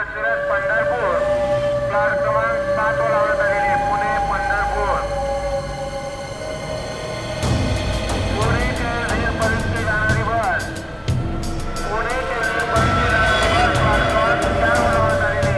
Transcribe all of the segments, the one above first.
Malshiras Pandharpur plot क्रमांक 7 वर लावण्यात आलेली पुणे पंढरपूर पुणे ते वीरपर्यंत जाणारी बस पुणे ते वीरपर्यंत जाणारी बस प्लॅट क्रमांक 4 वर लावण्यात आलेली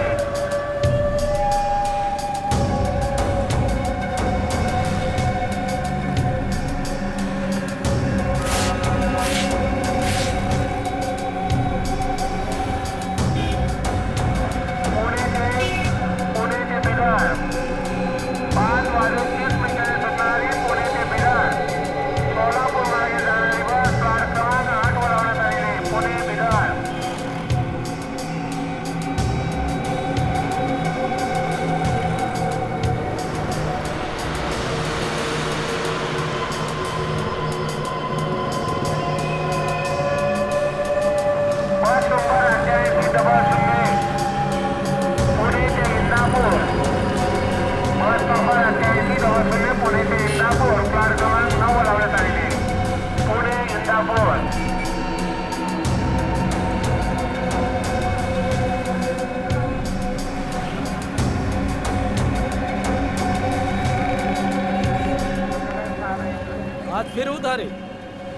हाथ फिर उधर है।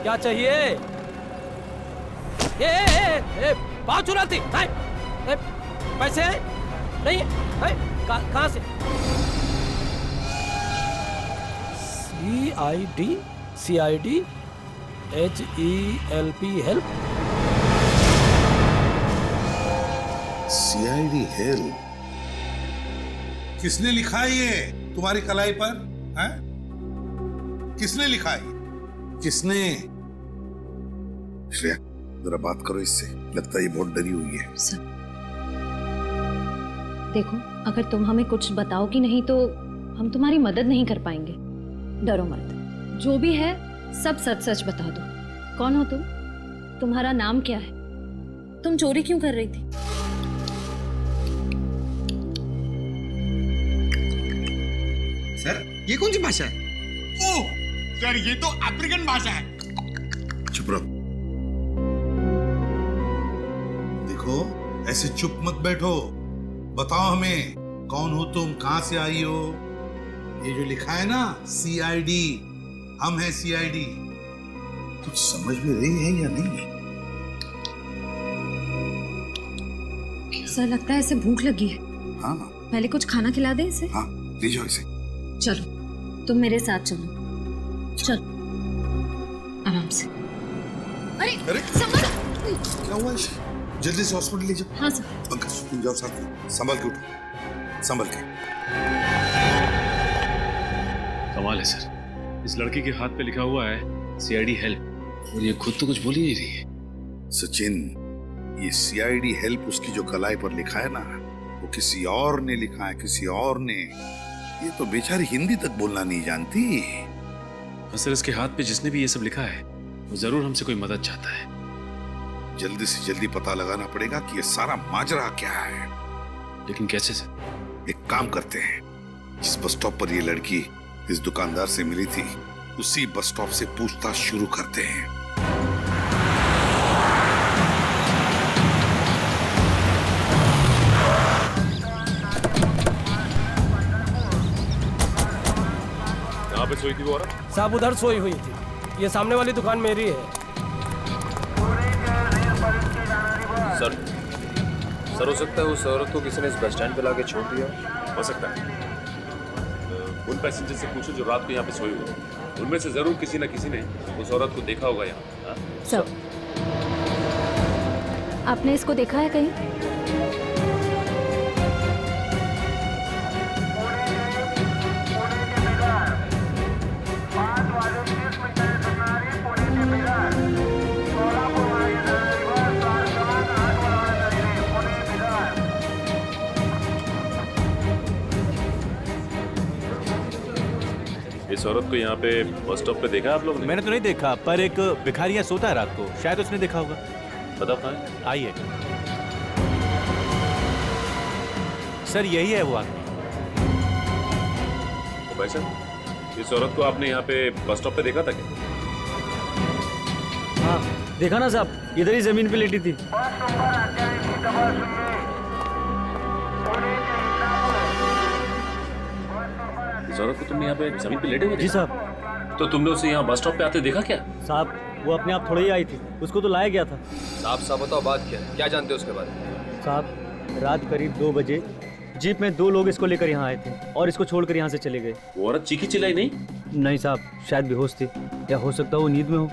क्या चाहिए? पाँव चुराती पैसे नहीं कहाँ से? CID HELP help. CID help किसने लिखा है ये तुम्हारी कलाई पर? हैं? किसने लिखा है? किसने? श्रेया जरा बात करो इससे, लगता है ये बहुत डरी हुई है। सर देखो, अगर तुम हमें कुछ बताओगी नहीं तो हम तुम्हारी मदद नहीं कर पाएंगे। डरो मत, जो भी है सब सच सच बता दो। कौन हो तुम? तुम्हारा नाम क्या है? तुम चोरी क्यों कर रही थी? सर ये कौन सी भाषा है? ओह सर ये तो अफ्रीकन भाषा है। चुप रहो। देखो ऐसे चुप मत बैठो, बताओ हमें कौन हो तुम, कहां से आई हो? ये जो लिखा है ना CID, हम हैं CID। कुछ समझ में रही है या नहीं? सर लगता है इसे भूख लगी है। हाँ पहले कुछ खाना खिला दे इसे। हाँ ले जाओ इसे। चलो तुम मेरे साथ चलो, चलो आराम से। अरे संभल। क्या हुआ इसे? जल्दी से हॉस्पिटल ले जाओ। हाँ सर। पंकज तुम जाओ साथ में, संभल के उठो, संभल के। कमाल है सर, इस लड़की के हाथ पे लिखा हुआ है CID हेल्प और ये खुद तो कुछ बोल ही नहीं रही है। सचिन, ये CID हेल्प उसकी जो कलाई पर लिखा है ना, वो किसी और ने लिखा है, किसी और ने। ये तो बेचारी हिंदी तक बोलना नहीं जानती। सर इसके हाथ पे जिसने भी ये सब लिखा है वो जरूर हमसे कोई मदद चाहता है। जल्दी से जल्दी पता लगाना पड़ेगा कि ये सारा माजरा क्या है। लेकिन कैसे सर? एक काम करते हैं, जिस बस स्टॉप पर ये लड़की इस दुकानदार से मिली थी उसी बस स्टॉप से पूछताछ शुरू करते हैं। कहाँ पे सोई थी वो औरत? साहब उधर सोई हुई थी, ये सामने वाली दुकान मेरी है। सर हो सकता है उस औरत को किसी ने इस बस स्टैंड पे लाके छोड़ दिया। हो सकता है। उन पैसेंजर से पूछो जो रात को यहाँ पे सोए हुए, उनमें से जरूर किसी न किसी ने उस औरत को देखा होगा यहाँ। सर आपने इसको देखा है कहीं? इस औरत को यहाँ पे बस स्टॉप पे देखा आप लोगों ने? मैंने तो नहीं देखा, पर एक भिखारी यहाँ सोता है रात को, शायद उसने देखा होगा। बताओ कहाँ है? आइए सर, यही है वो आदमी। तो भाई साहब, इस औरत को आपने यहाँ पे बस स्टॉप पे देखा था क्या? हाँ देखा ना साहब, इधर ही जमीन पे लेटी थी। इस औरत को तुमने यहाँ पे जमीन पे लेटे हुए जी देखा? साहब। तो तुमने उसे यहाँ बस स्टॉप पे आते देखा क्या? साहब वो अपने आप थोड़ी ही आई थी, उसको तो लाया गया था। साहब साहब बताओ बात क्या जानते हो उसके बारे में? साहब रात करीब 2 बजे जीप में 2 लोग इसको लेकर यहाँ आए थे और इसको छोड़कर यहाँ से चले गए। वो औरत चीखी चिल्लाई नहीं? नहीं साहब, शायद बेहोश थी या हो सकता है वो नींद में हो।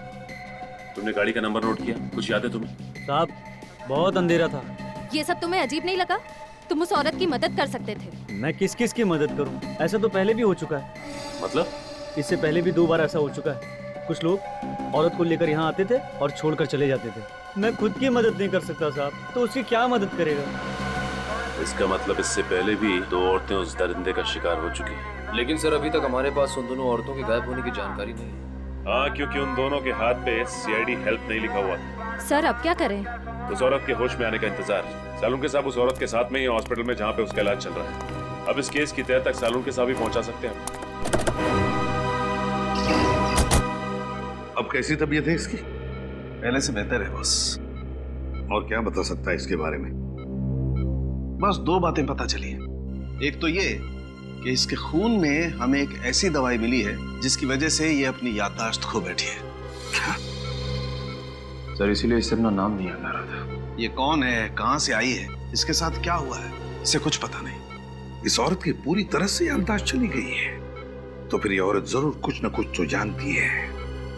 तुमने गाड़ी का नंबर नोट किया? कुछ याद है तुम्हें? साहब बहुत अंधेरा था। ये सब तुम्हें अजीब नहीं लगा? तुम उस औरत की मदद कर सकते थे। मैं किस किस की मदद करूं? ऐसा तो पहले भी हो चुका है। मतलब? इससे पहले भी 2 बार ऐसा हो चुका है। कुछ लोग औरत को लेकर यहाँ आते थे और छोड़कर चले जाते थे। मैं खुद की मदद नहीं कर सकता साहब, तो उसकी क्या मदद करेगा? इसका मतलब इससे पहले भी 2 औरतें उस दरिंदे का शिकार हो चुकी हैं। लेकिन सर अभी तक हमारे पास उन दोनों औरतों के गायब होने की जानकारी नहीं है। हाँ, क्योंकि उन दोनों के हाथ पे CID हेल्प नहीं लिखा हुआ था। सर अब क्या करें? उस औरत के होश में आने का इंतजार। सालून के साहब उस औरत के साथ में ही हॉस्पिटल में जहाँ पे उसका इलाज चल रहा है। अब इस केस की तह तक सालून के साहब ही पहुंचा सकते हैं। अब कैसी तबीयत है इसकी? पहले से बेहतर है बॉस। और क्या बता सकता है इसके बारे में? बस 2 बातें पता चली हैं। एक तो ये कि इसके खून में हमें एक ऐसी दवाई मिली है जिसकी वजह से ये अपनी याददाश्त खो बैठी है। सर इसीलिए इससे अपना नाम नहीं याद आ रहा था। ये कौन है, कहां से आई है, इसके साथ क्या हुआ है, इसे कुछ पता नहीं। इस औरत की पूरी तरह से याददाश्त चली गई है, तो फिर ये औरत जरूर कुछ न कुछ तो जानती है।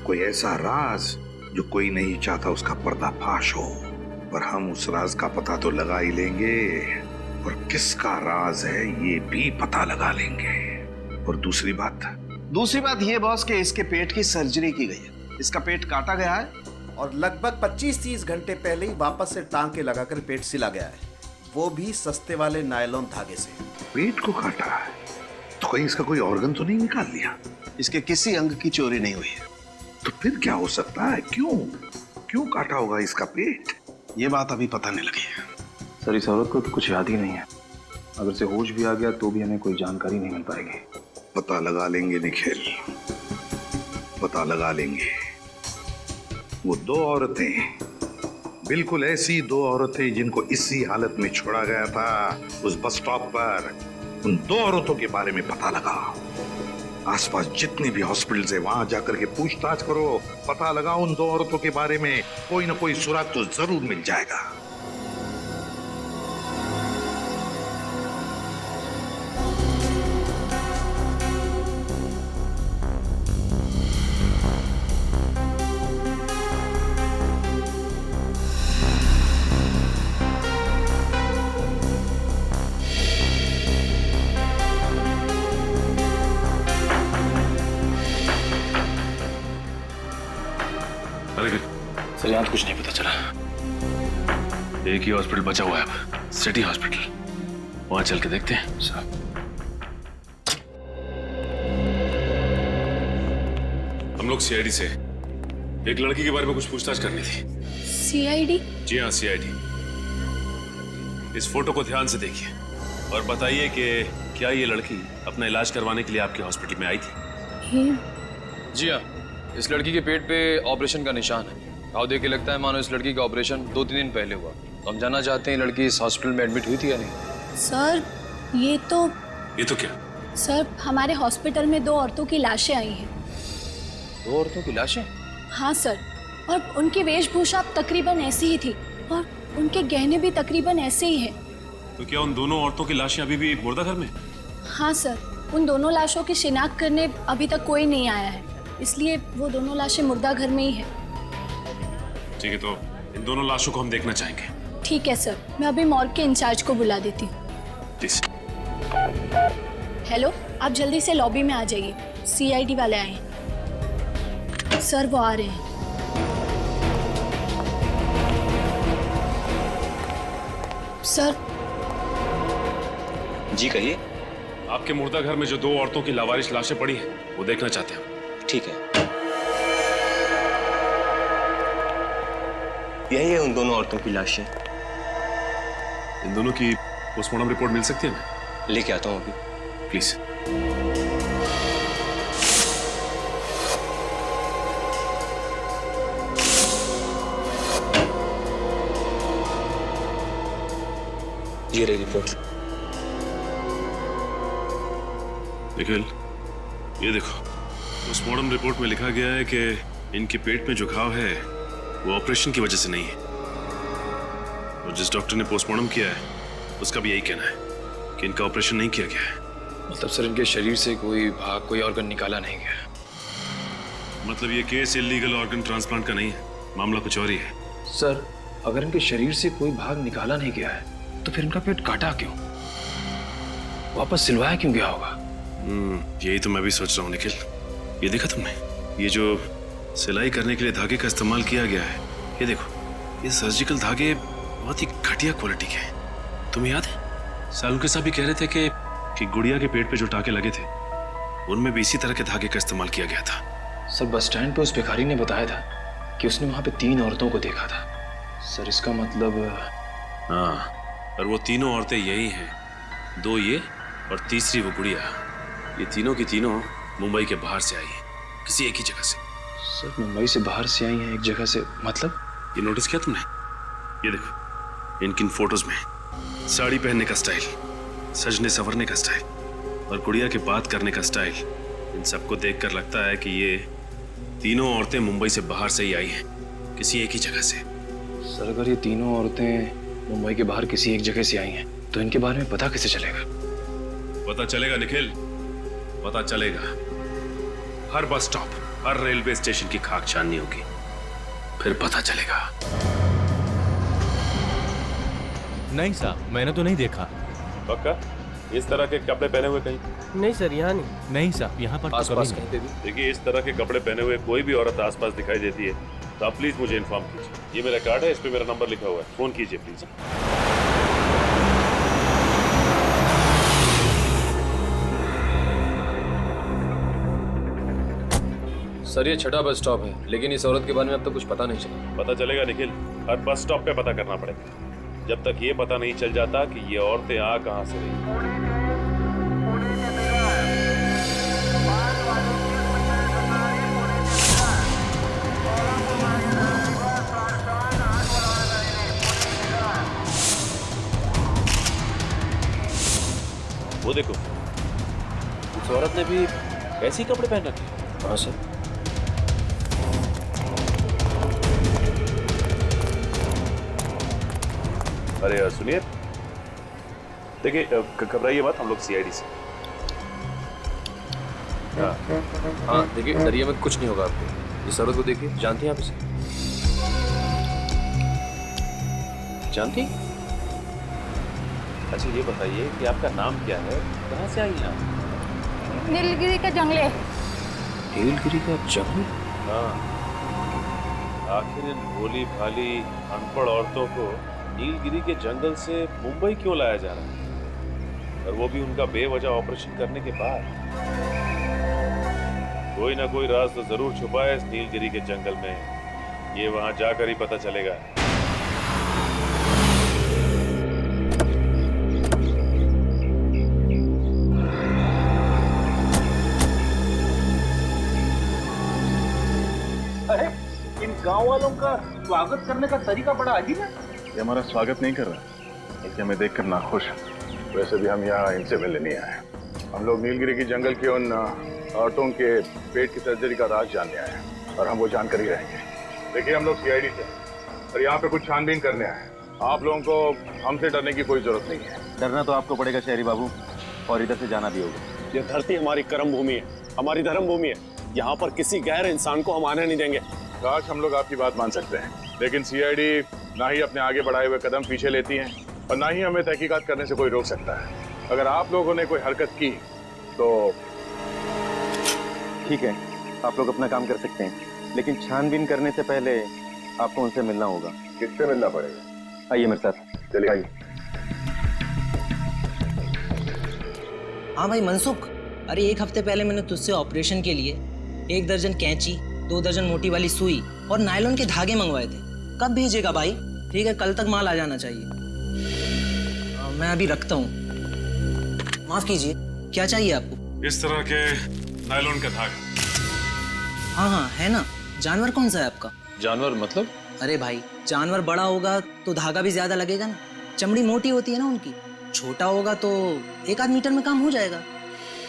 कोई ऐसा राज जो कोई नहीं चाहता उसका पर्दाफाश हो। पर हम उस राज का पता तो लगा ही लेंगे, और किसका राज है ये भी पता लगा लेंगे। और दूसरी बात ये बॉस कि इसके पेट की सर्जरी की गई है। इसका पेट काटा गया है और लगभग 25-30 घंटे पहले ही वापस से टांके लगाकर पेट सिला गया है, वो भी सस्ते वाले नायलॉन धागे से। पेट को काटा है तो कहीं इसका कोई ऑर्गन तो नहीं निकाल लिया? इसके किसी अंग की चोरी नहीं हुई है। तो फिर क्या हो सकता है? क्यों काटा होगा इसका पेट? ये बात अभी पता नहीं लगी है। सर इस औरत को तो कुछ याद ही नहीं है। अगर से होश भी आ गया तो भी हमें कोई जानकारी नहीं मिल पाएगी। पता लगा लेंगे निखिल, पता लगा लेंगे। वो 2 औरतें, बिल्कुल ऐसी 2 औरतें जिनको इसी हालत में छोड़ा गया था उस बस स्टॉप पर, उन 2 औरतों के बारे में पता लगा। आसपास जितने भी हॉस्पिटल्स है वहां जाकर के पूछताछ करो, पता लगा उन 2 औरतों के बारे में। कोई ना कोई सुराग तो जरूर मिल जाएगा। सर यहाँ तो कुछ नहीं पता चला। एक ही हॉस्पिटल बचा हुआ है अब, सिटी हॉस्पिटल। वहां चल के देखते हैं। सर हम लोग CID से एक लड़की के बारे में कुछ पूछताछ करनी थी। CID? जी हाँ, CID। इस फोटो को ध्यान से देखिए और बताइए कि क्या ये लड़की अपना इलाज करवाने के लिए आपके हॉस्पिटल में आई थी? जी हाँ, इस लड़की के पेट पे ऑपरेशन का निशान है। घाव देख के लगता है मानो इस लड़की का ऑपरेशन 2-3 दिन पहले हुआ। तो हम जानना चाहते हैं लड़की इस हॉस्पिटल में एडमिट हुई थी या नहीं। सर ये तो क्या? सर हमारे हॉस्पिटल में 2 औरतों की लाशें आई हैं। 2 औरतों की लाशें? हाँ सर, और उनकी वेशभूषा तकरीबन ऐसी ही थी और उनके गहने भी तकरीबन ऐसे ही हैं। तो क्या उन दोनों औरतों की लाशें अभी भी मुर्दाघर में? हाँ सर, उन दोनों लाशों की शिनाख्त करने अभी तक कोई नहीं आया है, इसलिए वो दोनों लाशें मुर्दाघर में ही हैं। ठीक है, तो इन दोनों लाशों को हम देखना चाहेंगे। ठीक है सर, मैं अभी मॉर्ग के इंचार्ज को बुला देती हूँ। हेलो, आप जल्दी से लॉबी में आ जाइए, CID वाले आए हैं। सर वो आ रहे हैं। सर। जी कहिए। आपके मुर्दा घर में जो 2 औरतों की लावारिश लाशें पड़ी हैं वो देखना चाहते हैं। ठीक है, यही है उन दोनों औरतों की लाशें। इन दोनों की पोस्टमार्टम रिपोर्ट मिल सकती है ना? लेके आता हूँ अभी। प्लीज। ये रही रिपोर्ट। निखिल, ये देखो, पोस्टमार्टम रिपोर्ट में लिखा गया है कि इनके पेट में जो घाव है वो ऑपरेशन की वजह से नहीं है। और जिस डॉक्टर ने पोस्टमार्टम किया है उसका भी यही कहना है कि इनका ऑपरेशन नहीं किया गया है। मतलब सर इनके शरीर से कोई भाग, कोई ऑर्गन निकाला नहीं गया। मतलब ये केस इलीगल ऑर्गन ट्रांसप्लांट का नहीं है, मामला कुछ और ही है। सर अगर इनके शरीर से कोई भाग निकाला नहीं गया है तो फिर इनका पेट काटा क्यों, वापस सिलवाया क्यों गया होगा? यही तो मैं भी सोच रहा हूँ निखिल। ये देखा तुमने, ये जो सिलाई करने के लिए धागे का इस्तेमाल किया गया है, ये देखो, ये सर्जिकल धागे बहुत ही घटिया क्वालिटी के हैं। तुम्हें याद है सालुंके साहब भी कह रहे थे कि गुड़िया के पेट पे जो टाके लगे थे उनमें भी इसी तरह के धागे का इस्तेमाल किया गया था। सर बस स्टैंड पे उस भिखारी ने बताया था कि उसने वहां पे 3 औरतों को देखा था। सर इसका मतलब? हाँ, और वो तीनों औरतें यही हैं, 2 ये और तीसरी वो गुड़िया। ये तीनों की तीनों मुंबई के बाहर से आई हैं, किसी एक ही जगह से। सर मुंबई से बाहर से आई हैं एक जगह से, मतलब? ये नोटिस किया तुमने? ये देखो, इनकी फोटोज में साड़ी पहनने का स्टाइल, सजने संवरने का स्टाइल और गुड़िया के बात करने का स्टाइल, इन सबको देखकर लगता है कि ये तीनों औरतें मुंबई से बाहर से ही आई हैं, किसी एक ही जगह से। सर अगर ये तीनों औरतें मुंबई के बाहर किसी एक जगह से आई हैं तो इनके बारे में पता कैसे चलेगा? पता चलेगा निखिल, पता चलेगा। हर बस स्टॉप, हर रेलवे स्टेशन की खाक छाननी होगी, फिर पता चलेगा। नहीं साहब, मैंने तो नहीं देखा। पक्का? इस तरह के कपड़े पहने हुए कहीं? नहीं सर, यहाँ नहीं। नहीं साहब, यहाँ पर तो कभी नहीं। देखिए, इस तरह के कपड़े पहने हुए कोई भी औरत आसपास दिखाई देती है तो आप प्लीज मुझे इन्फॉर्म कीजिए। ये मेरा कार्ड है, इस पे मेरा नंबर लिखा हुआ है, फोन कीजिए प्लीज। सर ये 6ठा बस स्टॉप है, लेकिन इस औरत के बारे में अब तक कुछ पता नहीं चला। पता चलेगा निखिल, हर बस स्टॉप पे पता करना पड़ेगा, जब तक ये पता नहीं चल जाता कि ये औरतें आ कहां से रही। वो देखो, उस औरत ने भी ऐसे ही कपड़े पहन रखे। हाँ सर। अरे यार सुनिए, देखिए घबराइए मत, हम लोग सीआईडी से। हाँ देखिए, डरिए मत, कुछ नहीं होगा आपको। इस औरत को देखिए, जानती हैं आप इसे? जानती? अच्छा ये बताइए कि आपका नाम क्या है, कहाँ से आई हैं आप? नीलगिरी के जंगले। नीलगिरी का जंगल? हाँ, आखिर इन भोली भाली अनपढ़ औरतों को नीलगिरी के जंगल से मुंबई क्यों लाया जा रहा है, और वो भी उनका बेवजह ऑपरेशन करने के बाद? कोई ना कोई राज तो जरूर छुपा है इस नीलगिरी के जंगल में, ये वहां जाकर ही पता चलेगा। अरे इन गांव वालों का स्वागत करने का तरीका बड़ा अजीब है। ये हमारा स्वागत नहीं कर रहा, बल्कि हमें देखकर नाखुश है। वैसे भी हम यहाँ इनसे मिलने नहीं आए, हम लोग नीलगिरी की जंगल की उन औरतों के पेट की सर्जरी का राज जानने आए हैं, और हम वो जानकर ही रहेंगे। देखिए, हम लोग सीआईडी से और यहाँ पे कुछ छानबीन करने आए हैं। आप लोगों को हमसे डरने की कोई जरूरत नहीं है। डरना तो आपको पड़ेगा शहरी बाबू, और इधर से जाना भी होगा। ये धरती हमारी कर्म भूमि है, हमारी धर्म भूमि है। यहाँ पर किसी गैर इंसान को हम आने नहीं देंगे। काश हम लोग आपकी बात मान सकते हैं, लेकिन सीआईडी ना ही अपने आगे बढ़ाए हुए कदम पीछे लेती है, और ना ही हमें तहकीकात करने से कोई रोक सकता है। अगर आप लोगों ने कोई हरकत की तो ठीक है, आप लोग अपना काम कर सकते हैं, लेकिन छानबीन करने से पहले आपको उनसे मिलना होगा। किससे मिलना पड़ेगा? आइए मेरे साथ। चलिए आइए। हाँ भाई मनसुख, अरे 1 हफ्ते पहले मैंने तुझसे ऑपरेशन के लिए 1 दर्जन कैंची, 2 दर्जन मोटी वाली सुई और नायलॉन के धागे मंगवाए थे। कब भेजेगा भाई? ठीक है, कल तक माल आ जाना चाहिए। मैं अभी रखता हूँ। माफ कीजिए, क्या चाहिए आपको? इस तरह के नायलॉन का धागा। हाँ हाँ है ना। जानवर कौन सा है आपका? जानवर मतलब? अरे भाई, जानवर बड़ा होगा तो धागा भी ज्यादा लगेगा ना, चमड़ी मोटी होती है ना उनकी। छोटा होगा तो 1 आध मीटर में काम हो जाएगा।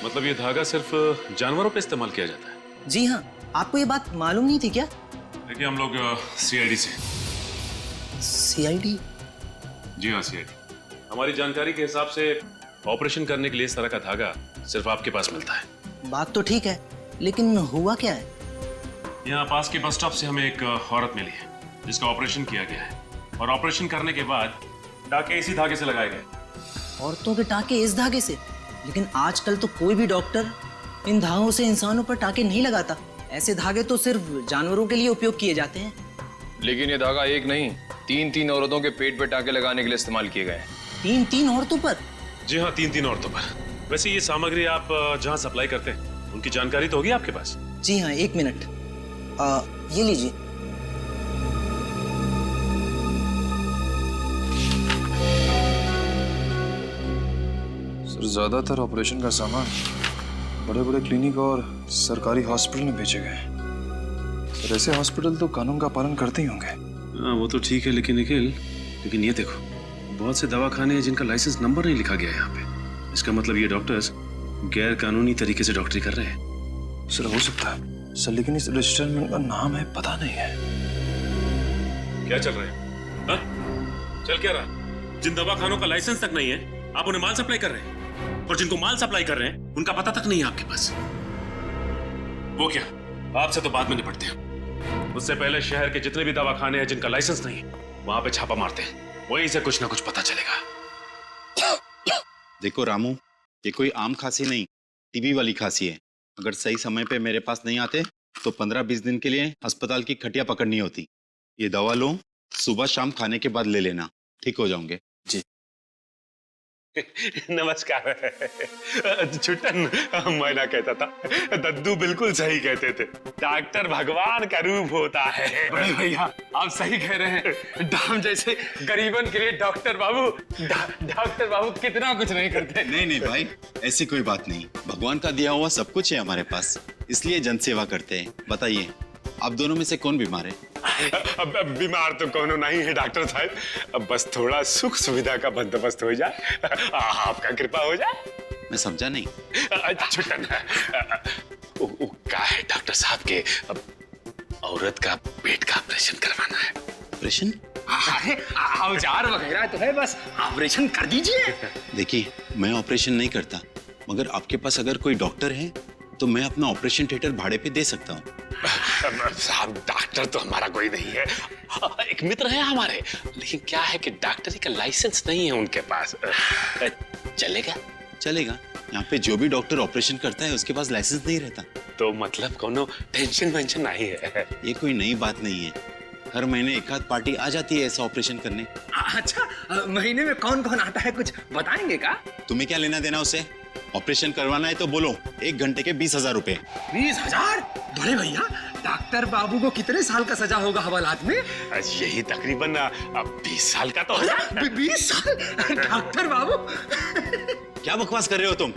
मतलब ये धागा सिर्फ जानवरों पे इस्तेमाल किया जाता है? जी हाँ, आपको ये बात मालूम नहीं थी क्या? देखिए हम लोग सीआईडी से। सीआईडी? जी हाँ सीआईडी। हमारी जानकारी के हिसाब से ऑपरेशन करने के लिए इस तरह का धागा सिर्फ आपके पास मिलता है। बात तो ठीक है, लेकिन हुआ क्या है? यहाँ पास के बस स्टॉप से हमें एक औरत मिली है जिसका ऑपरेशन किया गया है, और ऑपरेशन करने के बाद टाके इसी धागे से लगाए गए। औरतों के टाके इस धागे से? लेकिन आजकल तो कोई भी डॉक्टर इन धागों से इंसानों पर टाके नहीं लगाता। ऐसे धागे तो सिर्फ जानवरों के लिए उपयोग किए जाते हैं। लेकिन ये धागा एक नहीं, 3-3 औरतों के पेट पे टाके लगाने के लिए इस्तेमाल किए गए। 3-3 औरतों पर? जी हाँ, 3-3 औरतों पर। वैसे ये सामग्री आप जहाँ सप्लाई करते हैं उनकी जानकारी तो होगी आपके पास? जी हाँ, 1 मिनट। ये लीजिए। सर, ज्यादातर ऑपरेशन का सामान बड़े बड़े क्लिनिक और सरकारी हॉस्पिटल में भेजे गए। सर, ऐसे हॉस्पिटल तो कानून का पालन करते ही होंगे। हाँ वो तो ठीक है, लेकिन निखिल, लेकिन ये देखो, बहुत से दवाखाने हैं जिनका लाइसेंस नंबर नहीं लिखा गया है यहाँ पे। इसका मतलब ये डॉक्टर्स गैर कानूनी तरीके से डॉक्टरी कर रहे हैं। सर, हो सकता है सर, लेकिन इस रजिस्टर में उनका नाम है, पता नहीं है। क्या चल रहा है? हाँ? चल क्या रहा? जिन दवाखानों का लाइसेंस तक नहीं है आप उन्हें माल सप्लाई कर रहे हैं, और जिनको माल सप्लाई कर रहे हैं उनका पता तक नहीं है आपके पास। वो क्या, आपसे तो बाद में निपटते हैं। उससे पहले शहर के जितने भी दवाखाने हैं जिनका लाइसेंस नहीं है वहां पे छापा मारते हैं, वहीं से कुछ ना कुछ पता चलेगा। देखो रामू, ये कोई आम खांसी नहीं, टीबी वाली खांसी है। अगर सही समय पे मेरे पास नहीं आते तो 15-20 दिन के लिए अस्पताल की खटिया पकड़नी होती। ये दवा लो, सुबह शाम खाने के बाद ले लेना, ठीक हो जाओगे। जी नमस्कार। छुट्टन, मैं ना कहता था, दद्दू बिल्कुल सही कहते थे, डॉक्टर भगवान का रूप होता है। बड़े भैया आप सही कह रहे हैं, दाम जैसे गरीबन के लिए डॉक्टर बाबू कितना कुछ नहीं करते। नहीं नहीं भाई, ऐसी कोई बात नहीं, भगवान का दिया हुआ सब कुछ है हमारे पास, इसलिए जन सेवा करते हैं। बताइए आप दोनों में से कौन बीमार है? अब बीमार तो कोनो नहीं है डॉक्टर साहब, अब बस थोड़ा सुख सुविधा का बंदोबस्त हो जाए, आपका कृपा हो जाए। मैं समझा नहीं। छुट्टन, क्या है डॉक्टर साहब के औरत का पेट का ऑपरेशन करवाना है। ऑपरेशन? औजार वगैरह तो है, बस ऑपरेशन कर दीजिए। देखिए मैं ऑपरेशन नहीं करता, मगर आपके पास अगर कोई डॉक्टर है तो मैं अपना ऑपरेशन थिएटर भाड़े पे दे सकता हूँ। साहब डॉक्टर तो हमारा कोई नहीं है, एक मित्र है हमारे, लेकिन क्या है कि डॉक्टरी का लाइसेंस नहीं है उनके पास। चलेगा? चलेगा। यहाँ पे जो भी डॉक्टर ऑपरेशन करता है उसके पास लाइसेंस नहीं रहता। तो मतलब कोनो टेंशन वेंशन नहीं है? ये कोई नई बात नहीं है, हर महीने एक आध पार्टी आ जाती है ऐसा ऑपरेशन करने। अच्छा, महीने में कौन कौन आता है कुछ बताएंगे का? तुम्हें क्या लेना देना उसे? ऑपरेशन करवाना है तो बोलो, 1 घंटे के 20,000 रुपए। 20,000? बड़े भैया, डॉक्टर बाबू को कितने साल का सजा होगा हवालात में? यही तकरीबन 20 साल का तो होगा। 20 साल? डॉक्टर बाबू क्या बकवास कर रहे हो तुम?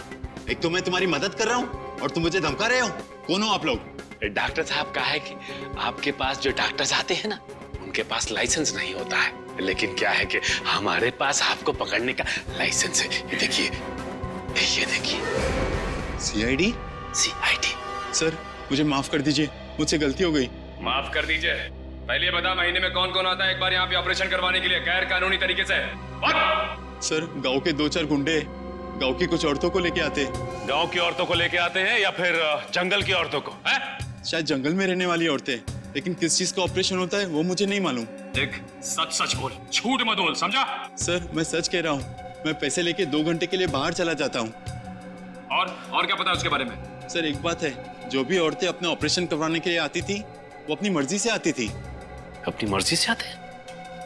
एक तो मैं तुम्हारी मदद कर रहा हूँ और तुम मुझे धमका रहे हो। कौन हो आप लोग? डॉक्टर साहब का है कि आपके पास जो डॉक्टर्स आते हैं ना, उनके पास लाइसेंस नहीं होता है, लेकिन क्या है कि हमारे पास आपको पकड़ने का लाइसेंस है। ये देखिए, ये देखिए। सीआईडी? सीआईडी। सर मुझे माफ कर दीजिए, मुझसे गलती हो गई। माफ कर दीजिए। पहले बता, महीने में कौन कौन आता है एक बार यहाँ पे ऑपरेशन करवाने के लिए गैर कानूनी तरीके से? सर गांव के 2-4 गुंडे गांव की कुछ औरतों को लेके आते। गांव की औरतों को लेके आते हैं या फिर जंगल की औरतों को? शायद जंगल में रहने वाली औरतें, लेकिन किस चीज का ऑपरेशन होता है वो मुझे नहीं मालूम। देख, सच सच बोल, झूठ मत बोल, समझा? सर मैं सच कह रहा हूँ, मैं पैसे लेके 2 घंटे के लिए बाहर चला जाता हूँ। और क्या पता है उसके बारे में? सर एक बात है, जो भी औरतें अपने ऑपरेशन करवाने के लिए आती थी वो अपनी मर्जी से आती थी। अपनी मर्जी से आते?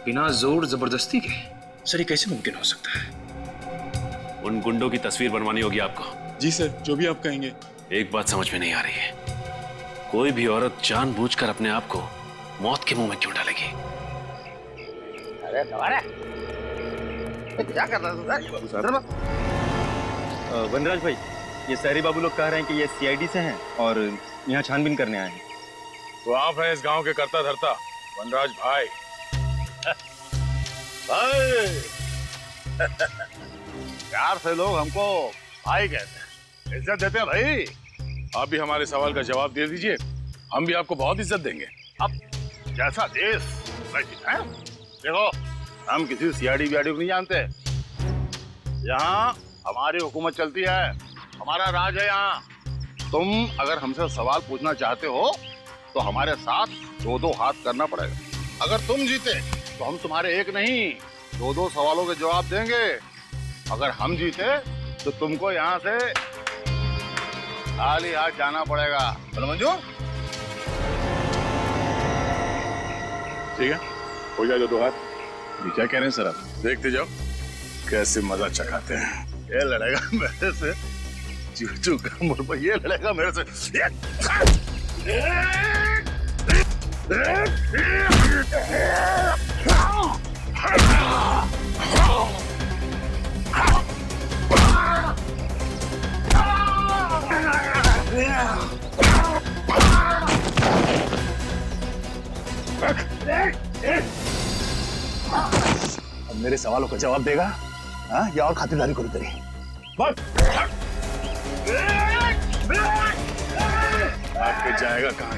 बिना जोर जबरदस्ती के? सर ये कैसे मुमकिन हो सकता है? उन गुंडों की तस्वीर बनवानी होगी आपको। जी सर, जो भी आप कहेंगे। एक बात समझ में नहीं आ रही है, कोई भी औरत जानबूझकर अपने आप को मौत के मुंह में क्यों डालेगी? अरे क्या कर रहा है सर? वनराज भाई, ये शहरी बाबू लोग कह रहे हैं कि ये सीआईडी से हैं और यहाँ छानबीन करने आए हैं। तो आप हैं इस गांव के करता धरता वनराज भाई। भाई प्यार से लोग हमको भाई कहते हैं। इज्जत देते हैं भाई। आप भी हमारे सवाल का जवाब दे दीजिए, हम भी आपको बहुत इज्जत देंगे। अब जैसा देश वैसी है। देखो, हम किसी सीआईडी वीआईडी को नहीं जानते। यहाँ हमारी हुकूमत चलती है, हमारा राज है यहाँ। तुम अगर हमसे सवाल पूछना चाहते हो तो हमारे साथ 2-2 हाथ करना पड़ेगा। अगर तुम जीते तो हम तुम्हारे एक नहीं 2-2 सवालों के जवाब देंगे। अगर हम जीते तो तुमको यहाँ से खाली हाथ जाना पड़ेगा। मंजूर? ठीक है, हो जाए 2-2 हाथ। ये क्या कह रहे हैं सर आप? देखते जाओ कैसे मजा चखाते हैं। ये लड़ेगा मेरे से चूचू का मुर्गा, ये लड़ेगा मेरे से। अब मेरे सवालों का जवाब देगा हाँ? या और खातिरदारी करो तेरी? आपके जाएगा कहाँ?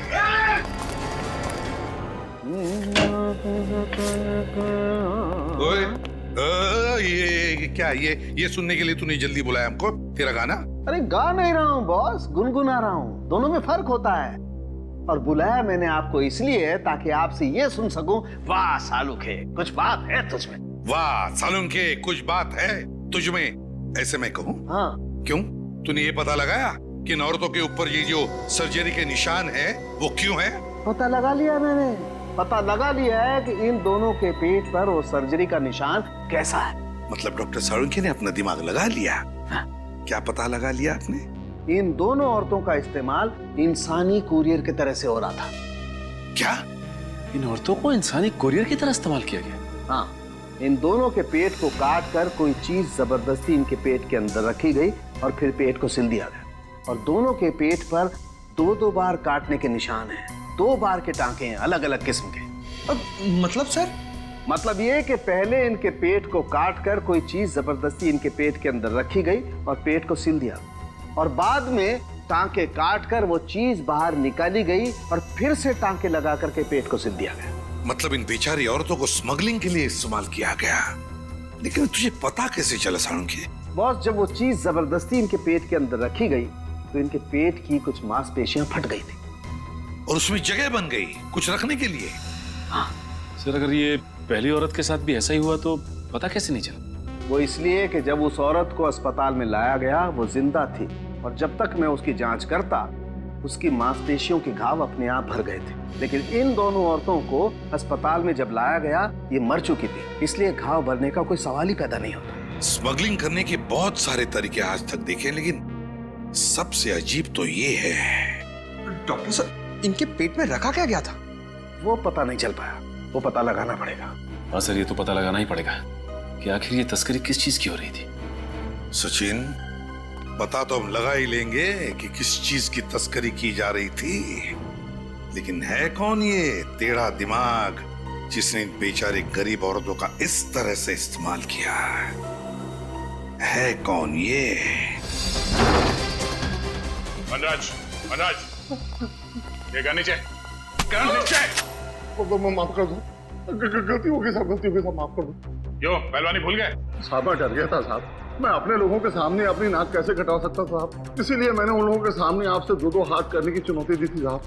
ओए, ये क्या? ये सुनने के लिए तूने जल्दी बुलाया हमको? तेरा गाना? अरे गा नहीं रहा हूँ बॉस, गुनगुना रहा हूँ। दोनों में फर्क होता है। और बुलाया मैंने आपको इसलिए ताकि आपसे ये सुन सकूं, वाह सालुखे कुछ बात है तुझमें। वाह सालुंखे कुछ बात है तुझमें, ऐसे मैं कहूँ? हाँ। क्यों? तूने ये पता लगाया कि इन औरतों के ऊपर ये जो सर्जरी के निशान है वो क्यों है? पता लगा लिया मैंने, पता लगा लिया है कि इन दोनों के पेट पर वो सर्जरी का निशान कैसा है। मतलब डॉक्टर सालुंखे ने अपना दिमाग लगा लिया? हाँ। क्या पता लगा लिया आपने? इन दोनों औरतों का इस्तेमाल इंसानी कुरियर की तरह से हो रहा था। क्या? इन औरतों को इंसानी कुरियर की तरह इस्तेमाल किया गया? हाँ, इन दोनों के पेट को काट कर कोई चीज जबरदस्ती इनके पेट के अंदर रखी गई और फिर पेट को सिल दिया गया। और दोनों के पेट पर 2-2 बार काटने के निशान हैं, 2 बार के टांके हैं अलग अलग किस्म के। मतलब सर? मतलब ये कि पहले इनके पेट को काट कर कोई चीज जबरदस्ती इनके पेट के अंदर रखी गई और पेट को सिल दिया, और बाद में टांके काट कर वो चीज बाहर निकाली गई और फिर से टांके लगा करके पेट को सिल दिया गया। मतलब इन बेचारी औरतों को स्मगलिंग के लिए इस्तेमाल किया गया। लेकिन तुझे पता कैसे चला सालुंखे? बॉस, जब वो चीज जबरदस्ती इनके पेट के अंदर रखी गई तो इनके पेट की कुछ मांसपेशियां फट गई थी और उसमें जगह बन गई कुछ रखने के लिए। हाँ। सर अगर ये पहली औरत के साथ भी ऐसा ही हुआ तो पता कैसे नहीं चला? वो इसलिए कि जब उस औरत को अस्पताल में लाया गया वो जिंदा थी, और जब तक मैं उसकी जांच करता उसकी मांसपेशियों के घाव अपने आप भर गए थे। लेकिन इन दोनों औरतों को अस्पताल में जब लाया गया ये मर चुकी थी, इसलिए घाव भरने का कोई सवाल ही पैदा नहीं होता। स्मगलिंग करने के बहुत सारे तरीके आज तक देखे, लेकिन सबसे अजीब तो ये है। डॉक्टर साहब, इनके पेट में रखा क्या गया था? वो पता नहीं चल पाया, वो पता लगाना पड़ेगा। हाँ सर, ये तो पता लगाना ही पड़ेगा कि आखिर ये तस्करी किस चीज की हो रही थी। सचिन, पता तो हम लगा ही लेंगे कि किस चीज की तस्करी की जा रही थी, लेकिन है कौन ये टेढ़ा दिमाग जिसने इन बेचारे गरीब औरतों का इस तरह से इस्तेमाल किया? है कौन ये? मनराज, ये गा नीचे, माफ कर दो, गलती हो गई साहब, गलती हो गई साहब, माफ कर दो। क्यों पहलवानी भूल गए? साहब मैं डर गया था साहब, मैं अपने लोगों के सामने अपनी नाक कैसे कटा सकता साहब, इसीलिए मैंने उन लोगों के सामने आपसे 2-2 हाथ करने की चुनौती दी थी साहब।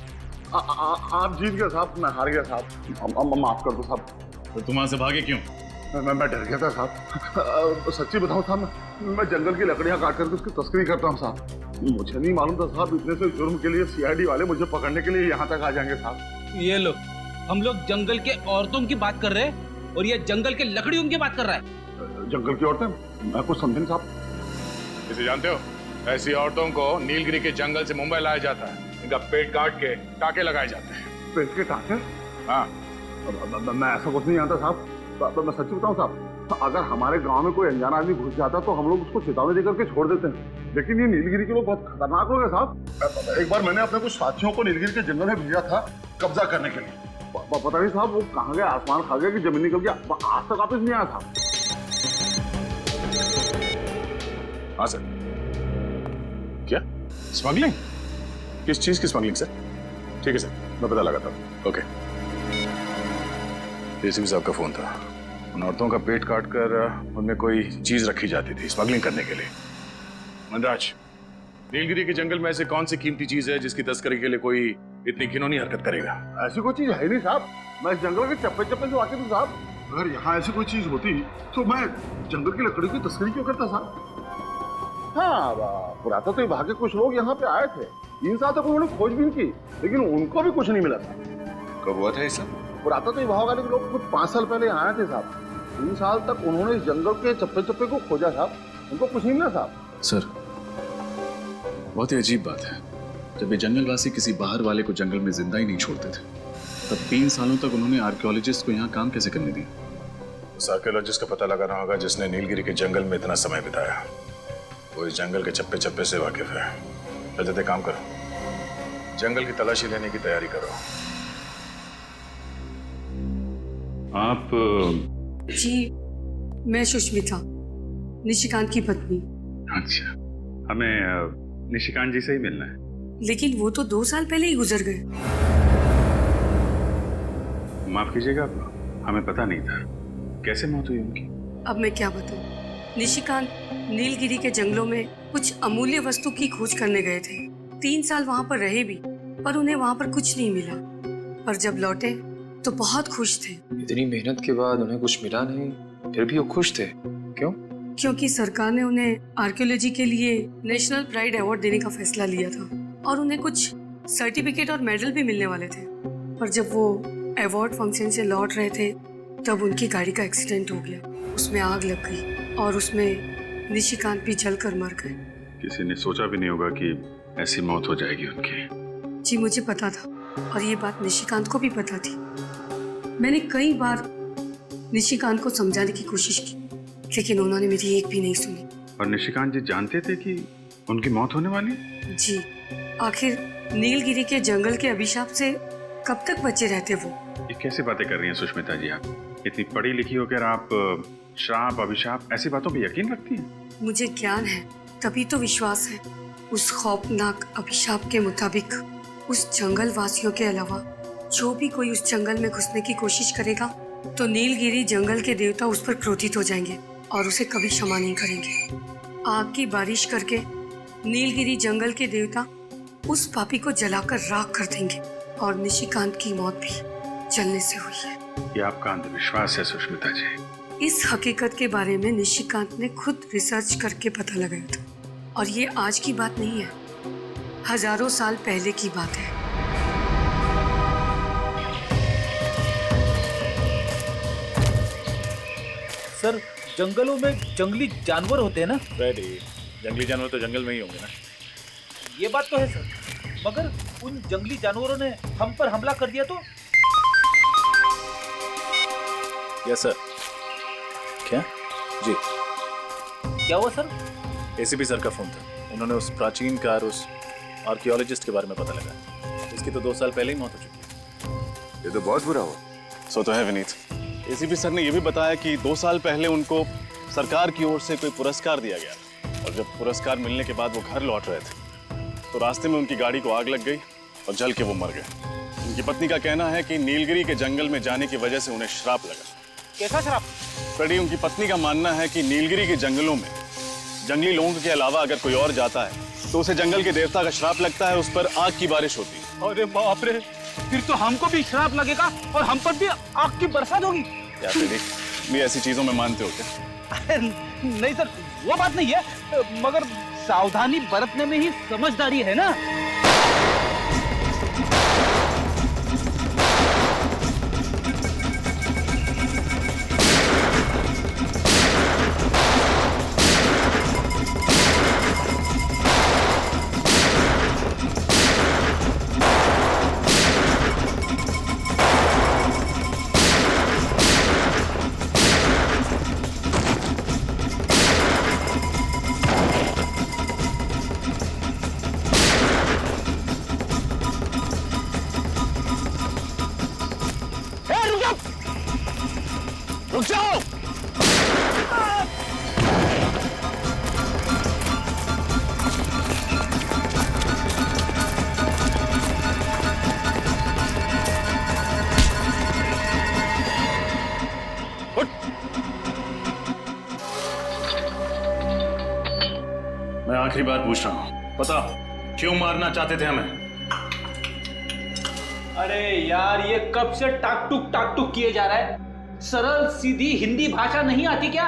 आप जीत गए साहब, मैं हार गया साहब, माफ कर दो साहब। तो तुम वहां से भागे क्यों? मैं डर गया था साहब। सच्ची बताऊं साहब, मैं जंगल की लकड़ियां काट करके उसकी तस्करी करता हूँ साहब। मुझे नहीं मालूम था साहब इतने से जुर्म के लिए सीआईडी वाले मुझे पकड़ने के लिए यहाँ तक आ जाएंगे साहब। ये लो, हम लोग जंगल के औरतों की बात कर रहे हैं और ये जंगल के लकड़ियों की बात कर रहा है। जंगल की औरतें? मैं कुछ समझे नहीं साहब। इसे जानते हो, ऐसी औरतों को नीलगिरी के जंगल से मुंबई लाया जाता है, इनका पेट काट के टाके लगाए जाते हैं। पेट के टाके? हाँ। मैं ऐसा कुछ नहीं जानता साहब, मैं सच बताऊं साहब, अगर हमारे गांव में कोई अनजान आदमी घुस जाता तो हम लोग उसको चेतावनी देकर के छोड़ देते हैं, लेकिन ये नीलगिरी के लोग बहुत खतरनाक लोग हैं साहब। एक बार मैंने अपने कुछ साथियों को नीलगिरी के जंगल में भेजा था कब्जा करने के लिए, पता नहीं साहब वो कहाँ गया, आसमान खा गया कि जमीन निकल गया, आज तक वापस नहीं आया था। हाँ सर, क्या स्मगलिंग? किस चीज की स्मगलिंग सर? ठीक है सर, मैं पता लगाता हूँ। ओके। एसीपी साहब का फोन था। उन औरतों का पेट काट कर उनमें कोई चीज रखी जाती थी स्मगलिंग करने के लिए। मनराज, नीलगिरी के जंगल में ऐसे कौन सी कीमती चीज है जिसकी तस्करी के लिए कोई इतनी घिनौनी हरकत करेगा? ऐसी कोई चीज है नहीं साहब, मैं इस जंगल के चप्पे चप्पे से वाकिफ हूँ साहब। अगर यहाँ ऐसी कोई चीज होती तो मैं जंगल की लकड़ी की तस्करी क्यों करता साहब? हाँ, पुरातत्व विभाग के कुछ लोग यहाँ पे आए थे, 3 साल तक उन्होंने खोजबीन की, लेकिन उनको भी कुछ नहीं मिला था। कब हुआ था ये सब? पुरातत्व विभाग वाले लोग कुछ 5 साल पहले आए थे साहब। 3 साल तक उन्होंने इस जंगल के चप्पे चप्पे को खोजा साहब, उनको कुछ नहीं मिला साहब। सर, बहुत ही अजीब बात है, जब ये जंगलवासी किसी बाहर वाले को जंगल में जिंदा ही नहीं छोड़ते थे, तब 3 सालों तक उन्होंने आर्कियोलॉजिस्ट को यहाँ काम कैसे करने दिया? उस आर्कियोलॉजिस्ट का पता लगाना होगा जिसने नीलगिरी के जंगल में इतना समय बिताया। वो इस जंगल के चप्पे चप्पे से वाकिफ है। जल्दी काम करो, जंगल की तलाशी लेने की तैयारी करो। आप जी, मैं सुष्मिता, निशिकांत की पत्नी। अच्छा, हमें निशिकांत जी से ही मिलना है। लेकिन वो तो 2 साल पहले ही गुजर गए। माफ कीजिएगा, हमें पता नहीं था। कैसे मौत हुई उनकी? अब मैं क्या बताऊं? निशिकांत नीलगिरी के जंगलों में कुछ अमूल्य वस्तु की खोज करने गए थे। 3 साल वहां पर रहे भी, पर उन्हें वहां पर कुछ नहीं मिला। पर जब लौटे तो बहुत खुश थे। इतनी मेहनत के बाद उन्हें कुछ मिला नहीं, फिर भी वो खुश थे। क्यों? क्योंकि सरकार ने उन्हें आर्कियोलॉजी के लिए नेशनल प्राइड अवार्ड देने का फैसला लिया था और उन्हें कुछ सर्टिफिकेट और मेडल भी मिलने वाले थे। पर जब वो अवार्ड फंक्शन से लौट रहे थे तब उनकी गाड़ी का एक्सीडेंट हो गया। उसमें आग लग गई और उसमें निशिकांत भी जलकर मर गए। किसी ने सोचा भी नहीं होगा कि ऐसी मौत हो जाएगी उनकी। जी, मुझे पता था और ये बात निशिकांत को भी पता थी। मैंने कई बार निशिकांत को समझाने की कोशिश की, लेकिन उन्होंने मेरी एक भी नहीं सुनी। और निशिकांत जी जानते थे कि उनकी मौत होने वाली? जी, आखिर नीलगिरी के जंगल के अभिशाप से कब तक बचे रहते वो? ये कैसी बातें कर रही हैं सुष्मिता जी? आप इतनी पढ़ी लिखी होकर आप श्राप अभिशाप ऐसी बातों पे यकीन रखती हैं? मुझे ज्ञान है, तभी तो विश्वास है। उस खौफनाक अभिशाप के मुताबिक उस जंगल वासियों के अलावा जो भी कोई उस जंगल में घुसने की कोशिश करेगा तो नीलगिरी जंगल के देवता उस पर क्रोधित हो जाएंगे और उसे कभी क्षमा नहीं करेंगे। आग की बारिश करके नीलगिरी जंगल के देवता उस पापी को जलाकर राख कर देंगे और निशिकांत की मौत भी जलने से हुई है। ये आपका अंधविश्वास है सुष्मिता जी। इस हकीकत के बारे में निशिकांत ने खुद रिसर्च करके पता लगाया था और ये आज की बात नहीं है, हजारों साल पहले की बात है। सर, जंगलों में जंगली जानवर होते हैं ना? रेडी, जंगली जानवर तो जंगल में ही होंगे ना। ये बात तो है सर, मगर उन जंगली जानवरों ने हम पर हमला कर दिया तो? Yes sir. क्या? जी। क्या हुआ सर? एसीपी सर का फोन था, उन्होंने उस प्राचीन कार उस आर्कियोलॉजिस्ट के बारे में पता लगा। इसकी तो 2 साल पहले ही मौत हो चुकी है। ये तो बहुत बुरा हुआ। सो तो है विनीत। एसीपी सर ने यह भी बताया कि 2 साल पहले उनको सरकार की ओर से कोई पुरस्कार दिया गया और जब पुरस्कार मिलने के बाद वो घर लौट रहे थे तो रास्ते में उनकी गाड़ी को आग लग गई और जल के वो मर गए। उनकी पत्नी का कहना है कि नीलगिरी के जंगल में जाने की वजह से उन्हें श्राप लगा। कैसा श्राप? फ्रेडी, उनकी पत्नी का मानना है कि नीलगिरी के जंगलों में जंगली लोगों के अलावा अगर कोई और जाता है तो उसे जंगल के देवता का श्राप लगता है, उस पर आग की बारिश होती है। अरे बाप रे, फिर तो हमको भी श्राप लगेगा और हम पर भी आग की बरसात होगी। क्या फ्रेडी, भी ऐसी चीजों में मानते हो क्या? नहीं सर, वो बात नहीं है, मगर सावधानी बरतने में ही समझदारी है ना। मैं आखिरी बार पूछ रहा हूँ, बता क्यों मारना चाहते थे हमें? अरे यार, ये कब से टाक टुक किए जा रहा है? सरल सीधी हिंदी भाषा नहीं आती क्या?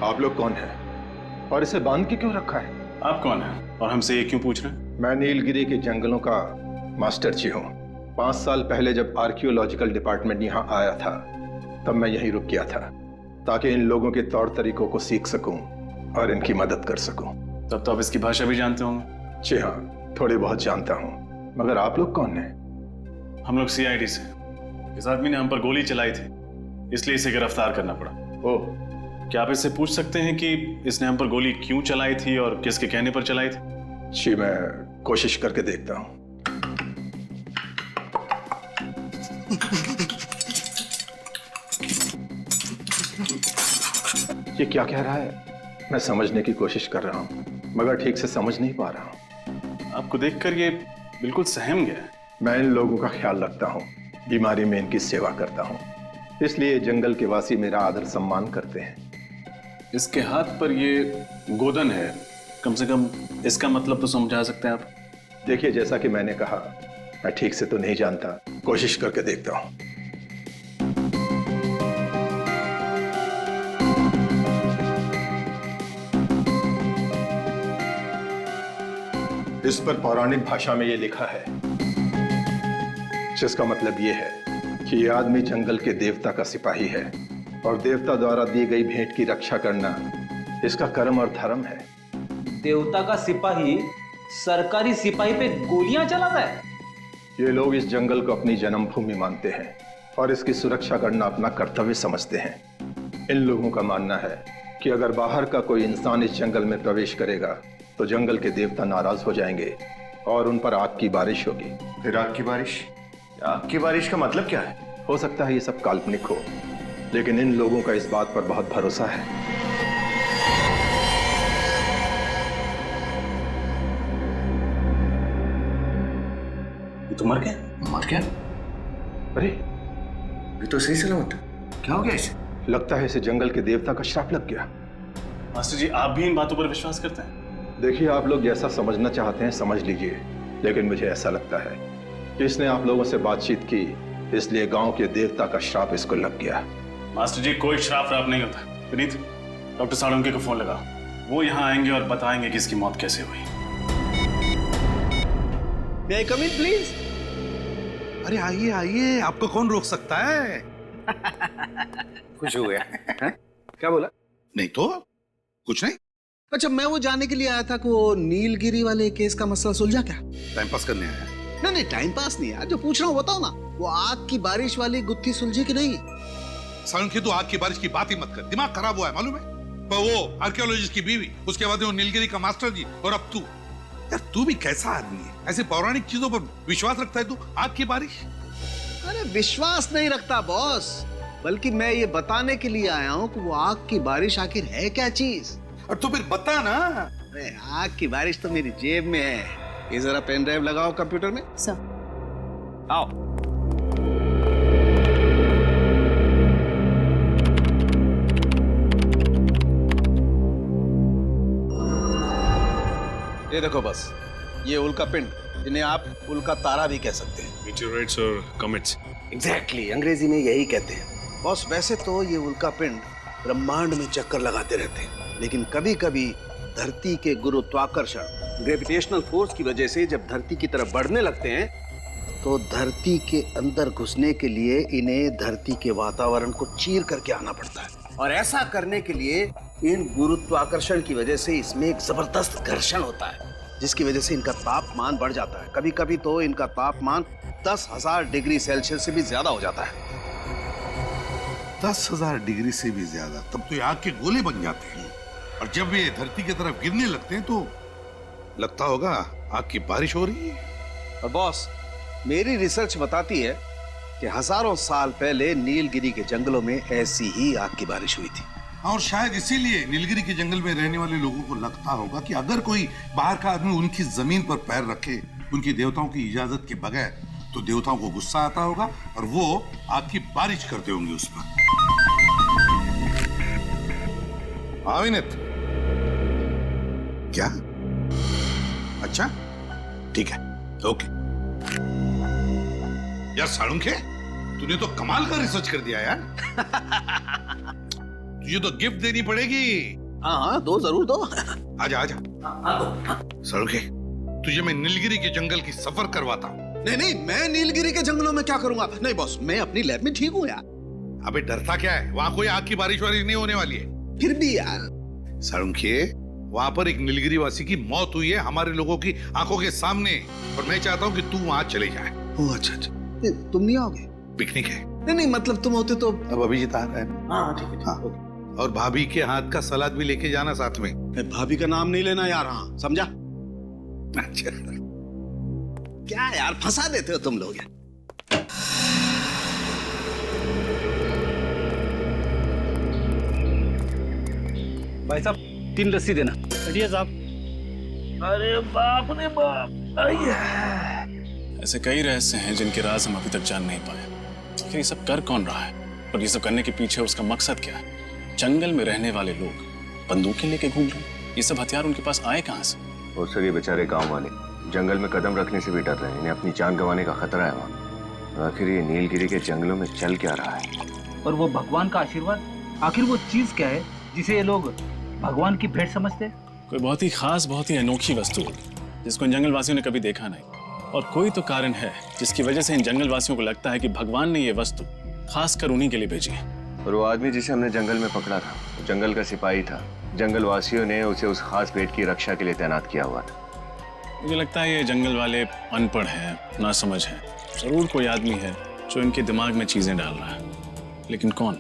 आप लोग कौन हैं और इसे बांध के क्यों रखा है? आप कौन हैं और हमसे ये क्यों पूछ रहे हैं? मैं नीलगिरी के जंगलों का मास्टर जी हूँ। 5 साल पहले जब आर्कियोलॉजिकल डिपार्टमेंट यहाँ आया था तब मैं यहीं रुक गया था ताकि इन लोगों के तौर तरीकों को सीख सकूं और इनकी मदद कर सकूं। तब तो आप इसकी भाषा भी जानते होंगे? जी हाँ, थोड़ी बहुत जानता हूँ। मगर आप लोग कौन हैं? हम लोग CID से। इस आदमी ने हम पर गोली चलाई थी, इसलिए इसे गिरफ्तार करना पड़ा। ओह, क्या आप इससे पूछ सकते हैं कि इसने हम पर गोली क्यों चलाई थी और किसके कहने पर चलाई थी? जी, मैं कोशिश करके देखता हूँ। ये क्या कह रहा है? मैं समझने की कोशिश कर रहा हूँ मगर ठीक से समझ नहीं पा रहा हूँ। आपको देखकर ये बिल्कुल सहम गया है। मैं इन लोगों का ख्याल रखता हूँ, बीमारी में इनकी सेवा करता हूँ, इसलिए जंगल के वासी मेरा आदर सम्मान करते हैं। इसके हाथ पर ये गोदन है, कम से कम इसका मतलब तो समझा सकते हैं आप? देखिए, जैसा कि मैंने कहा, मैं ठीक से तो नहीं जानता, कोशिश करके देखता हूँ। इस पर पौराणिक भाषा में ये लिखा है, जिसका मतलब ये है कि ये आदमी जंगल के देवता का सिपाही है और देवता द्वारा दी गई भेंट की रक्षा करना इसका कर्म और धर्म है। देवता का सिपाही सरकारी सिपाही पे गोलियां चलाता है? ये लोग इस जंगल को अपनी जन्मभूमि मानते हैं और इसकी सुरक्षा करना अपना कर्तव्य समझते हैं। इन लोगों का मानना है कि अगर बाहर का कोई इंसान इस जंगल में प्रवेश करेगा तो जंगल के देवता नाराज हो जाएंगे और उन पर आग की बारिश होगी। फिर आग की बारिश? आग की बारिश का मतलब क्या है? हो सकता है ये सब काल्पनिक हो, लेकिन इन लोगों का इस बात पर बहुत भरोसा है। ये तो मर गया। मर गया? अरे, ये तो सही सलामत। क्या हो गया इसे? लगता है इसे जंगल के देवता का श्राप लग गया। मास्टर जी, आप भी इन बातों पर विश्वास करते हैं? देखिए, आप लोग जैसा समझना चाहते हैं समझ लीजिए, लेकिन मुझे ऐसा लगता है कि इसने आप लोगों से बातचीत की, इसलिए गांव के देवता का श्राप इसको लग गया। मास्टर जी, कोई श्राप नहीं होता। विनीत, डॉक्टर साळुंके को फोन लगा, वो यहाँ आएंगे और बताएंगे कि इसकी मौत कैसे हुई। May I come in, please? अरे आइए आइए, आपको कौन रोक सकता है? खुश हो गया। क्या बोला? नहीं तो कुछ नहीं। अच्छा, मैं वो जानने के लिए आया था कि वो नीलगिरी वाले केस का मसला सुलझा क्या? टाइम पास करने आया है? नहीं, टाइम पास नहीं यार, जो पूछ रहा हूँ बताओ ना। वो आग की बारिश वाली गुत्थी सुलझी कि नहीं? साळुंके, तू आग की बारिश की बात ही मत कर, दिमाग खराब हुआ है मालूम है? पर वो आर्कियोलॉजिस्ट की बीवी, उसके बाद वो नीलगिरी का मास्टर जी, और अब तू। यार तू भी कैसा आदमी है? ऐसे पौराणिक चीजों पर विश्वास रखता है तू? आग की बारिश? अरे विश्वास नहीं रखता बॉस, बल्कि मैं ये बताने के लिए आया हूँ कि वो आग की बारिश आखिर है क्या चीज। और तो फिर बता ना। अरे आग की बारिश तो मेरी जेब में है। ये जरा पेन ड्राइव लगाओ कंप्यूटर में। सर। आओ। ये देखो बस, ये उल्का पिंड, जिन्हें आप उल्का तारा भी कह सकते हैं। मीटियोराइट्स और कॉमेट्स। एग्जैक्टली, अंग्रेजी में यही कहते हैं। बॉस, वैसे तो ये उल्का पिंड ब्रह्मांड में चक्कर लगाते रहते हैं, लेकिन कभी कभी धरती के गुरुत्वाकर्षण, ग्रेविटेशनल फोर्स की वजह से जब धरती की तरफ बढ़ने लगते हैं तो धरती के अंदर घुसने के लिए इन्हें धरती के वातावरण को चीर करके आना पड़ता है। और ऐसा करने के लिए इन गुरुत्वाकर्षण की वजह से इसमें एक जबरदस्त घर्षण होता है, जिसकी वजह से इनका तापमान बढ़ जाता है। कभी कभी तो इनका तापमान 10,000 डिग्री सेल्सियस से भी ज्यादा हो जाता है। 10,000 डिग्री से भी ज्यादा? तब तो ये आग के गोले बन जाते हैं, और जब ये धरती की तरफ गिरने लगते हैं तो लगता होगा आग की बारिश हो रही है। और बॉस, मेरी रिसर्च बताती है कि हजारों साल पहले नीलगिरी के जंगलों में ऐसी ही आग की बारिश हुई थी। और शायद इसीलिए नीलगिरी के जंगल में रहने वाले लोगों को लगता होगा कि अगर कोई बाहर का आदमी उनकी जमीन पर पैर रखे उनकी देवताओं की इजाजत के बगैर, तो देवताओं को गुस्सा आता होगा और वो आग की बारिश करते होंगे उस पर। हाँ विनीत, क्या? अच्छा ठीक है, ओके। यार साळुंखे, तूने तो कमाल का रिसर्च कर दिया यार। तुझे तो गिफ्ट देनी पड़ेगी। हाँ दो, जरूर दो। आजा आजा। साळुंखे, तुझे मैं नीलगिरी के जंगल की सफर करवाता हूँ। नहीं, मैं नीलगिरी के जंगलों में क्या करूंगा? नहीं बॉस, मैं अपनी लैब में ठीक हूँ यार। अबे डरता क्या है? वहां कोई आग की बारिश वारिश नहीं होने वाली है। फिर भी यार साळुंखे, वहां पर एक नीलगिरी वासी की मौत हुई है हमारे लोगों की आंखों के सामने, और मैं चाहता हूँ कि तू वहां चले जाए। ओह अच्छा, तुम नहीं आओगे? पिकनिक है। नहीं, मतलब तुम होते तो। अब अभिजीत आ रहा है। हाँ ठीक है। और भाभी के हाथ का सलाद भी लेके जाना साथ में। भाभी का नाम नहीं लेना यार। हाँ समझा? अच्छा क्या यार, फंसा देते हो तुम लोग यार। भाई साहब 3 लस्सी देना। चलिए साहब। अरे बाप रे बाप। ऐसे कई रहस्य हैं जिनके राज हम अभी तक जान नहीं पाए। आखिर ये सब कर कौन रहा है, और ये सब करने के पीछे उसका मकसद क्या है? जंगल में रहने वाले लोग बंदूकें लेके घूम रहे हैं, ये सब हथियार उनके पास आए कहाँ से? और सर ये बेचारे गांव वाले जंगल में कदम रखने से भी डर रहे हैं, इन्हें अपनी जान गंवाने का खतरा है वहाँ। आखिर ये नीलगिरी के जंगलों में चल क्या रहा है? और वो भगवान का आशीर्वाद, आखिर वो चीज क्या है जिसे ये लोग भगवान की भेंट समझते हैं? कोई बहुत ही खास, बहुत ही अनोखी वस्तु होगी जिसको इन जंगल वासियों ने कभी देखा नहीं, और कोई तो कारण है जिसकी वजह से इन जंगल वासियों को लगता है कि भगवान ने ये वस्तु खासकर उन्हीं के लिए भेजी है। और वो आदमी जिसे हमने जंगल में पकड़ा था, वो जंगल का सिपाही था। जंगल वासियों ने उसे उस खास भेंट की रक्षा के लिए तैनात किया हुआ था। मुझे लगता है ये जंगल वाले अनपढ़ हैं, नासमझ हैं। जरूर कोई आदमी है जो इनके दिमाग में चीजें डाल रहा है, लेकिन कौन?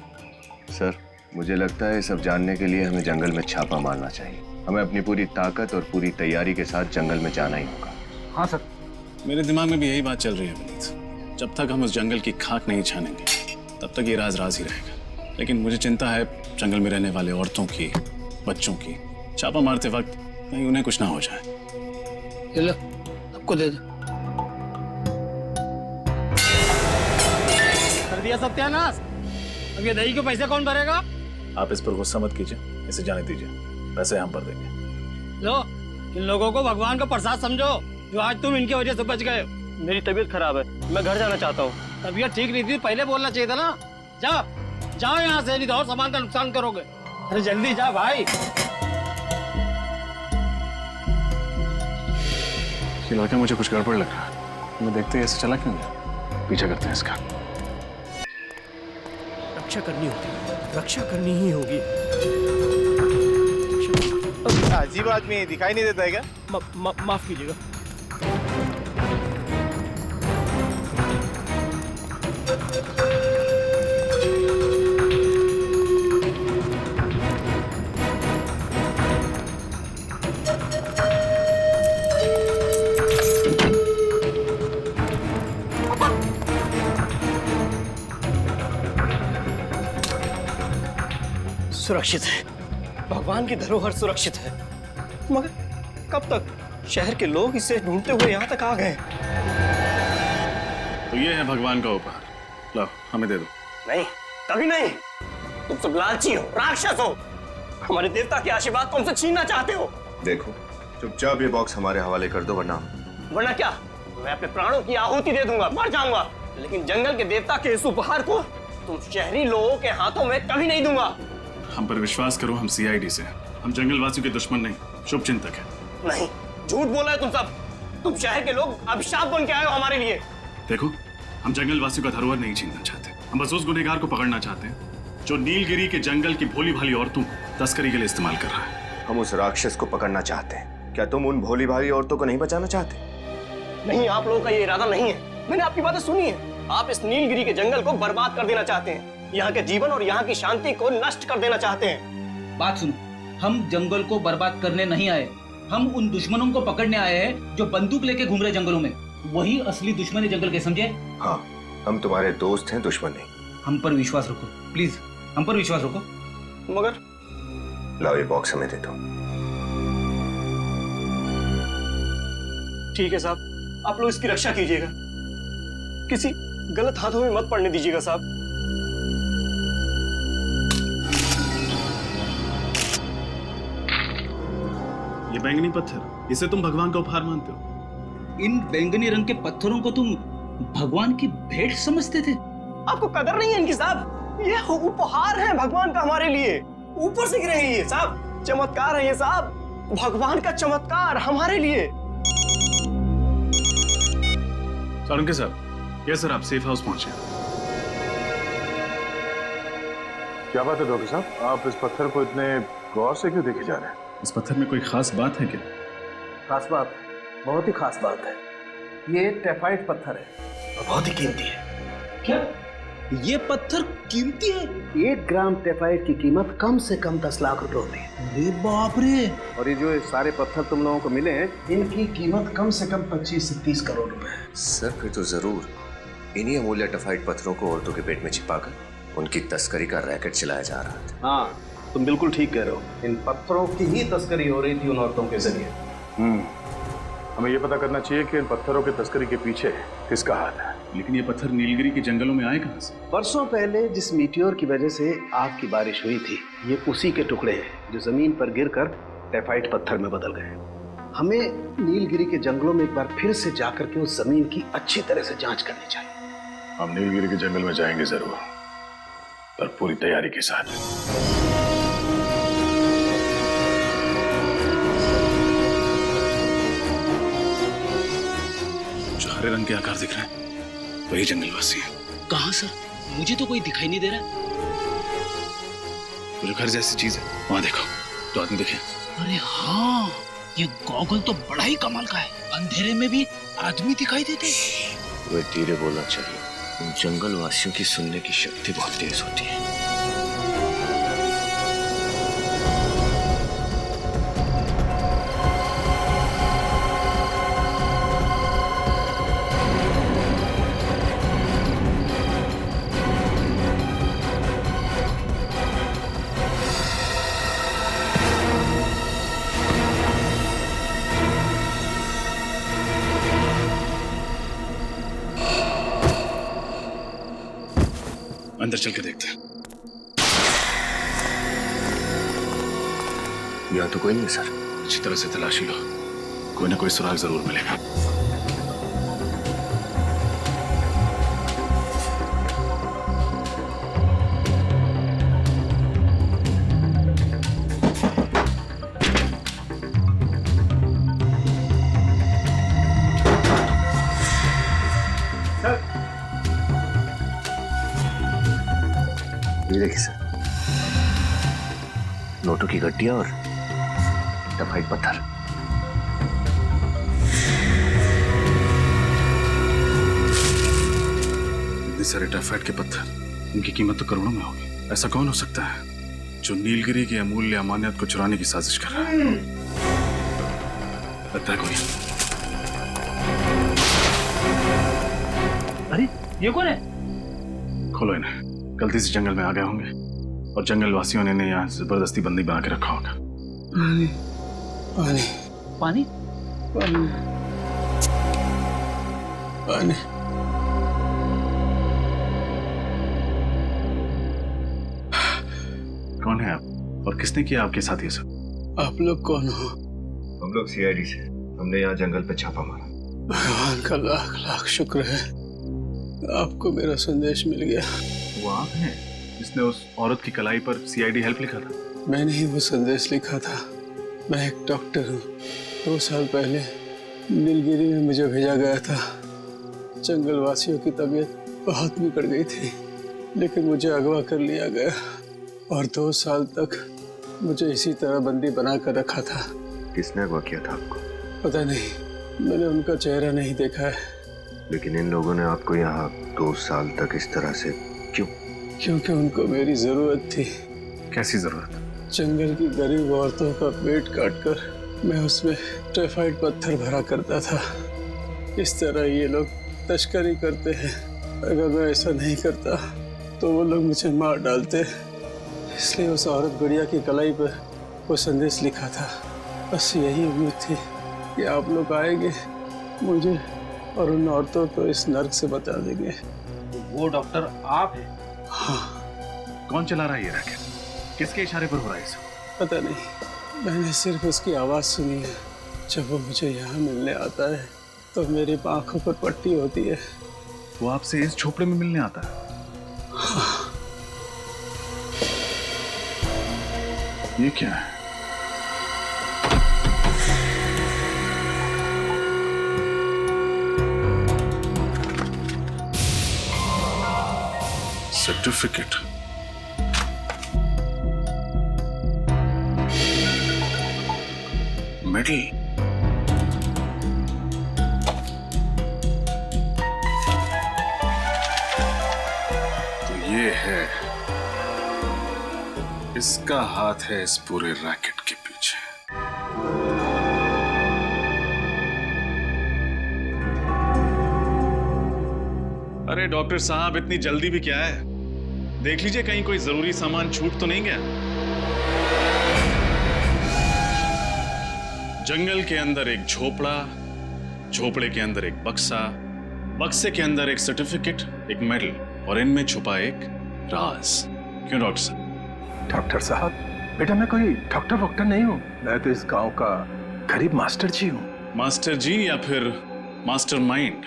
सर मुझे लगता है सब जानने के लिए हमें जंगल में छापा मारना चाहिए। हमें अपनी पूरी ताकत और पूरी तैयारी के साथ जंगल में जाना ही होगा। हाँ सर। मेरे दिमाग में भी यही बात चल रही है विनीत। जब तक हम उस जंगल की खाक नहीं छानेंगे तब तक ये राज राज ही रहेगा। लेकिन मुझे चिंता है जंगल में रहने वाले औरतों की, बच्चों की। छापा मारते वक्त कहीं उन्हें कुछ ना हो जाए। लो, आपको दे दो। कर दिया सत्यानाश। अब ये दही के पैसे कौन भरेगा? आप इस पर गुस्सा मत कीजिए, इसे जाने दीजिए, पैसे हम भर देंगे। लो, इन लोगों को भगवान का प्रसाद समझो जो आज तुम इनकी वजह से बच गए। मेरी तबीयत खराब है, मैं घर जाना चाहता हूँ। तबीयत ठीक नहीं थी, पहले बोलना चाहिए था ना। जाओ जाओ यहाँ से, नहीं तो और सामान का नुकसान करोगे। अरे जल्दी जा भाई। ये लड़का मुझे कुछ गड़बड़ लग रहा है। मैं देखते ही ऐसे चला क्यों गया? पीछा करते हैं इसका। रक्षा करनी होगी, रक्षा करनी ही होगी। अजीब आदमी दिखाई नहीं देता है क्या? माफ कीजिएगा। सुरक्षित है, भगवान की धरोहर सुरक्षित है। मगर कब तक? शहर के लोग इसे ढूंढते हुए यहाँ तक आ गए। तो ये है भगवान का उपहार, लो हमें दे दो। नहीं, कभी नहीं। तुम सब लालची हो, राक्षस हो। हमारे देवता के आशीर्वाद को हमसे छीनना चाहते हो। देखो चुपचाप ये बॉक्स हमारे हवाले कर दो, वरना क्या? मैं अपने प्राणों की आहुति दे दूंगा, मर जाऊंगा, लेकिन जंगल के देवता के इस उपहार को तुम शहरी लोगों के हाथों में कभी नहीं दूंगा। हम पर विश्वास करो, हम सीआईडी से, हम जंगल वासियों के दुश्मन नहीं, शुभ चिंतक है। नहीं, झूठ बोला है तुम सब। तुम शहर के लोग अभिशाप बन के आए हो हमारे लिए। देखो, हम जंगल वासियों का धरोहर नहीं छीनना चाहते, हम बस उस गुनहगार को पकड़ना चाहते हैं जो नीलगिरी के जंगल की भोली भाली औरतों को तस्करी के लिए इस्तेमाल कर रहा है। हम उस राक्षस को पकड़ना चाहते हैं। क्या तुम उन भोली भाली औरतों को नहीं बचाना चाहते? नहीं, आप लोगों का ये इरादा नहीं है। मैंने आपकी बातें सुनी है। आप इस नीलगिरी के जंगल को बर्बाद कर देना चाहते हैं, यहाँ के जीवन और यहाँ की शांति को नष्ट कर देना चाहते हैं। बात सुनो, हम जंगल को बर्बाद करने नहीं आए, हम उन दुश्मनों को पकड़ने आए हैं जो बंदूक लेके घूम रहे जंगलों में। वही असली दुश्मन है जंगल के, समझे? हाँ, हम तुम्हारे दोस्त हैं, दुश्मन नहीं। हम पर विश्वास रखो प्लीज, हम पर विश्वास रखो। मगर लाओ ये बॉक्स हमें दे दो। ठीक है साहब, आप लोग इसकी रक्षा कीजिएगा, किसी गलत हाथों में मत पड़ने दीजिएगा साहब। ये बैंगनी पत्थर, इसे तुम भगवान का उपहार मानते हो? इन बैंगनी रंग के पत्थरों को तुम भगवान की भेंट समझते थे? आपको कदर नहीं है इनकी साहब। ये उपहार है भगवान का हमारे लिए, ऊपर से गिरे हैं ये साहब। चमत्कार है ये साहब, भगवान का चमत्कार हमारे लिए। सोलंकी साहब, यस सर, आप सेफ हाउस पहुंचे। क्या बात है डॉक्टर साहब, आप इस पत्थर को इतने गौर से क्यों देखे जा रहे हैं? इस पत्थर में कोई खास बात है क्या? खास बात, बहुत ही खास बात है। ये टेफाइट पत्थर है और बहुत ही कीमती है। क्या ये पत्थर कीमती है? 1 ग्राम टेफाइट की कीमत कम से कम 10 लाख रुपए होती है। अरे बाप रे! और ये जो सारे पत्थर तुम लोगों को मिले हैं, इनकी कीमत कम से कम 25 से 30 करोड़ रुपए है। सर फिर तो जरूर इन्हीं अमूल्य टेफाइट पत्थरों को औरतों के पेट में छिपाकर उनकी तस्करी का रैकेट चलाया जा रहा था। हाँ, तुम बिल्कुल ठीक कह रहे हो। इन पत्थरों की ही तस्करी हो रही थी उन औरतों के जरिए। हमें ये पता करना चाहिए कि इन पत्थरों की तस्करी के पीछे किसका हाथ है। लेकिन ये पत्थर नीलगिरी के जंगलों में आए कहां से? वर्षों पहले जिस मीटियोर की वजह से आग की बारिश हुई थी, ये उसी के टुकड़े हैं जो जमीन पर गिरकर टेफाइट पत्थर में बदल गए। हमें नीलगिरी के जंगलों में एक बार फिर से जाकर के उस जमीन की अच्छी तरह से जांच करनी चाहिए। हम नीलगिरी के जंगल में जाएंगे जरूर, पर पूरी तैयारी के साथ। जो हरे रंग के आकार दिख रहे हैं वही जंगलवासी है। कहाँ सर? मुझे तो कोई दिखाई नहीं दे रहा। वो जो घर जैसी चीज है वहां देखो, तो आदमी दिखे। अरे हाँ, ये गॉगल तो बड़ा ही कमाल का है। अंधेरे में भी आदमी दिखाई देते। वे धीरे बोलना चाहिए, उन जंगल वासियों की सुनने की शक्ति बहुत तेज होती है। अंदर चल के देखते हैं। यहाँ तो कोई नहीं सर। अच्छी तरह से तलाशी लो, कोई ना कोई सुराग जरूर मिलेगा। ये देखिए सर, नोटों की गड्डियां और टेफाइट पत्थर। इतने सारे टेफाइट के पत्थर, इनकी कीमत तो करोड़ों में होगी। ऐसा कौन हो सकता है जो नीलगिरी की अमूल्य अमानियत को चुराने की साजिश कर रहा है? लगता है कोई। अरे ये कौन है? खोलो इन्हें, गलती से जंगल में आ गए होंगे और जंगल वासियों ने इन्हें यहाँ जबरदस्ती बंदी बना के रखा होगा। पानी पानी पानी पानी पानी। कौन है आप और किसने किया आपके साथ ये सब? आप लोग कौन हो? हम लोग सीआईडी से, हमने यहाँ जंगल पे छापा मारा। भगवान का लाख लाख शुक्र है, आपको मेरा संदेश मिल गया। वो आप हैं जिसने उस औरत की कलाई पर सीआईडी हेल्प लिखा था? मैंने ही वो संदेश लिखा था। मैं एक डॉक्टर हूँ। 2 साल पहले नीलगिरी में मुझे भेजा गया था। जंगल वासियों की तबीयत बहुत बिगड़ गई थी, लेकिन मुझे अगवा कर लिया गया और 2 साल तक मुझे इसी तरह बंदी बना कर रखा था। किसने अगवा किया था आपको? पता नहीं, मैंने उनका चेहरा नहीं देखा है। लेकिन इन लोगों ने आपको यहाँ 2 साल तक इस तरह से क्यों? क्योंकि उनको मेरी जरूरत थी। कैसी जरूरत? जंगल की गरीब औरतों का पेट काटकर मैं उसमें टेफाइट पत्थर भरा करता था। इस तरह ये लोग तस्करी करते हैं। अगर मैं ऐसा नहीं करता तो वो लोग मुझे मार डालते। इसलिए उस औरत गुड़िया की कलाई पर वो संदेश लिखा था। बस यही उम्मीद थी कि आप लोग आएंगे, मुझे और उन औरतों को इस नर्क से बचा देंगे। वो डॉक्टर आप हैं? हाँ। कौन चला रहा है ये रैकेट? किसके इशारे पर हो रहा है सब? पता नहीं, मैंने सिर्फ उसकी आवाज़ सुनी है। जब वो मुझे यहाँ मिलने आता है तो मेरी आंखों पर पट्टी होती है। वो आपसे इस झोपड़े में मिलने आता है? ये क्या है? सर्टिफिकेट। मेडल। तो ये है, इसका हाथ है इस पूरे रैकेट के पीछे। अरे डॉक्टर साहब, इतनी जल्दी भी क्या है? देख लीजिए कहीं कोई जरूरी सामान छूट तो नहीं गया। जंगल के अंदर एक झोपड़ा, झोपड़े के अंदर एक बक्सा, बक्से के अंदर एक सर्टिफिकेट, एक मेडल, और इनमें छुपा एक राज। क्यों डॉक्टर साहब? डॉक्टर साहब, बेटा मैं कोई डॉक्टर वॉक्टर नहीं हूँ। मैं तो इस गांव का गरीब मास्टर जी हूँ। मास्टर जी या फिर मास्टर माइंड?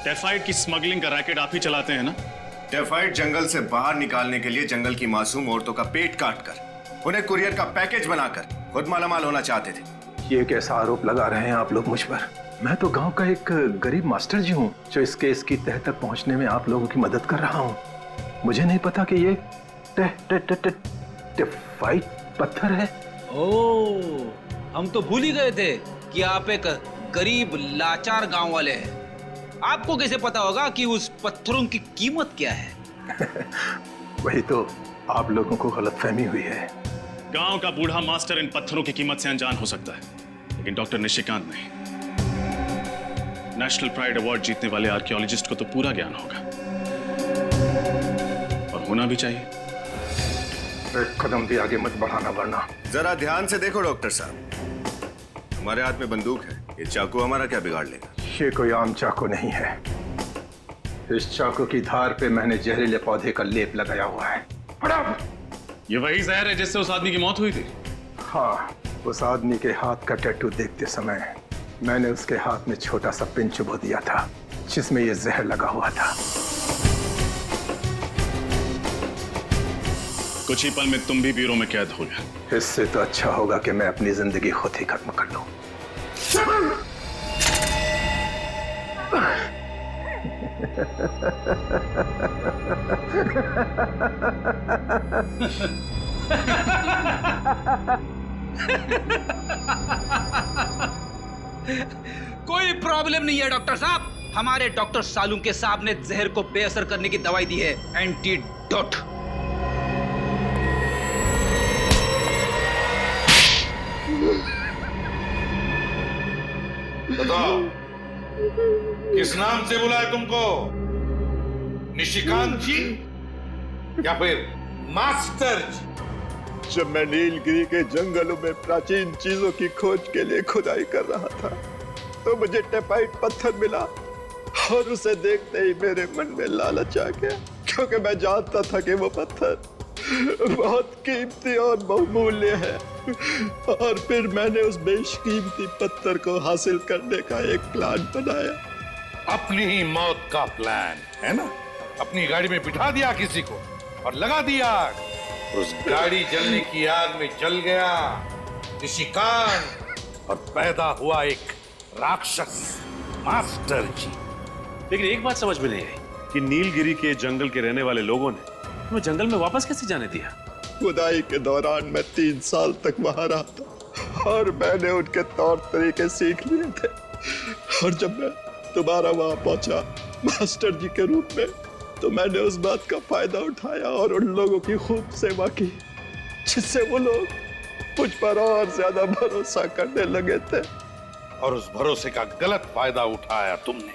टेफाइड की स्मगलिंग का रैकेट आप ही चलाते हैं ना? टेफाइड जंगल से बाहर निकालने के लिए जंगल की मासूम औरतों का पेट काटकर उन्हें कुरियर का पैकेज बनाकर खुद मालामाल होना चाहते थे। ये कैसा आरोप लगा रहे हैं आप लोग मुझ पर? मैं तो गांव का एक गरीब मास्टर जी हूँ जो इस केस की तह तक पहुंचने में आप लोगों की मदद कर रहा हूँ। मुझे नहीं पता कि ये टेफाइड पत्थर है। ओह, हम तो भूल ही गए थे कि आप एक गरीब लाचार गांव वाले हैं। आपको कैसे पता होगा कि उस पत्थरों की कीमत क्या है? वही तो आप लोगों को गलतफहमी हुई है। गांव का बूढ़ा मास्टर इन पत्थरों की कीमत से अनजान हो सकता है, लेकिन डॉक्टर निशिकांत नहीं। नेशनल प्राइड अवार्ड जीतने वाले आर्कियोलॉजिस्ट को तो पूरा ज्ञान होगा, और होना भी चाहिए। एक कदम भी आगे मत बढ़ाना वरना। जरा ध्यान से देखो डॉक्टर साहब, हमारे हाथ में बंदूक है, ये चाकू हमारा क्या बिगाड़ लेगा? ये कोई आम चाकू नहीं है। इस चाकू की धार पे मैंने जहरीले पौधे का लेप लगाया हुआ है। ये वही जहर है जिससे उस आदमी की मौत हुई थी? हाँ, उस आदमी के हाथ का टैटू देखते समय मैंने उसके हाथ में छोटा सा पिन चुभो दिया था जिसमें ये जहर लगा हुआ था। कुछ ही पल में तुम भी ब्यूरो में कैद हो गए। इससे तो अच्छा होगा कि मैं अपनी जिंदगी खुद ही खत्म कर लूं। कोई प्रॉब्लम नहीं है डॉक्टर साहब। हमारे डॉक्टर सालुंके साहब ने जहर को बेअसर करने की दवाई दी है, एंटीडोट। बताओ, किस नाम से बुलाए तुमको? निशिकांत जी या फिर मास्टर जी? जब मैं नीलगिरी के जंगलों में प्राचीन चीजों की खोज के लिए खुदाई कर रहा था तो मुझे टेफाइड पत्थर मिला, और उसे देखते ही मेरे मन में लालच आ गया, क्योंकि मैं जानता था कि वो पत्थर बहुत कीमती और बहुमूल्य है। और फिर मैंने उस बेशकीमती पत्थर को हासिल करने का एक प्लान बनाया। अपनी ही मौत का प्लान है ना? अपनी गाड़ी में बिठा दिया किसी को और लगा दिया आग। उस गाड़ी जलने की आग में जल गया निशिकांत, और पैदा हुआ एक राक्षस, मास्टर जी। लेकिन एक बात समझ में नहीं आई कि नीलगिरी के जंगल के रहने वाले लोगों ने तुम्हें जंगल में वापस कैसे जाने दिया? खुदाई के दौरान मैं 3 साल तक वहां रहा था और मैंने उनके तौर तरीके सीख लिए थे। और जब मैं दोबारा वहां पहुंचा मास्टर जी के रूप में, तो मैंने उस बात का फायदा उठाया और उन लोगों की खूब सेवा की, जिससे वो लोग मुझ पर और ज्यादा भरोसा करने लगे थे। और उस भरोसे का गलत फायदा उठाया तुमने,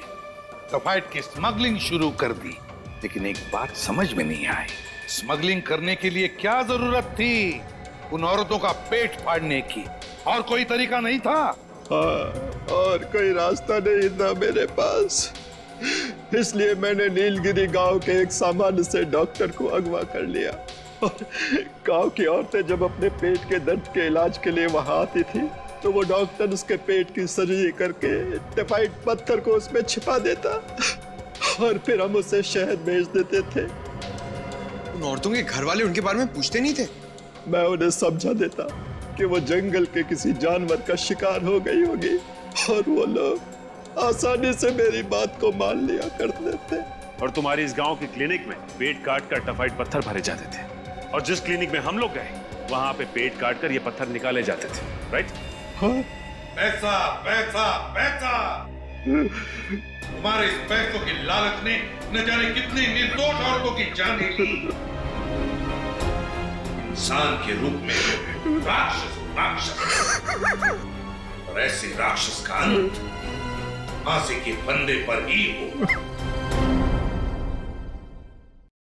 टेफाइड की स्मगलिंग शुरू कर दी। लेकिन एक बात समझ में नहीं आई, स्मगलिंग करने के लिए क्या जरूरत थी? उन औरतों का पेट फाड़ने की और कोई तरीका नहीं था? हाँ, और कोई रास्ता नहीं था मेरे पास। इसलिए मैंने नीलगिरी गांव के एक सामान्य से डॉक्टर को अगवा कर लिया और गांव की औरतें जब अपने पेट के दर्द के इलाज के लिए वहां आती थी तो वो डॉक्टर उसके पेट की सर्जरी करके टाइफाइड पत्थर को उसमें छिपा देता और फिर हम उसे शहर भेज देते थे। उन औरतों के घर वाले उनके बारे में पूछते नहीं थे? मैं उन्हें समझा देता कि वो जंगल के किसी जानवर का शिकार हो गई होगी और वो लोग आसानी से मेरी बात को मान लिया करते थे। और तुम्हारी इस गांव के क्लिनिक में पेट काट कर टाइफाइड पत्थर भरे जाते थे और जिस क्लिनिक में हम लोग गए वहां पे पेट काट कर ये पत्थर निकाले जाते थे, राइट? हाँ? पैसा पैसा पैसा, तुम्हारे इस पैसों की लालच ने न जाने कितनी निर्दोष औरतों की जान ली। इंसान के रूप में राक्षस और ऐसे राक्षस का अंत फांसी के फंदे पर ही हो।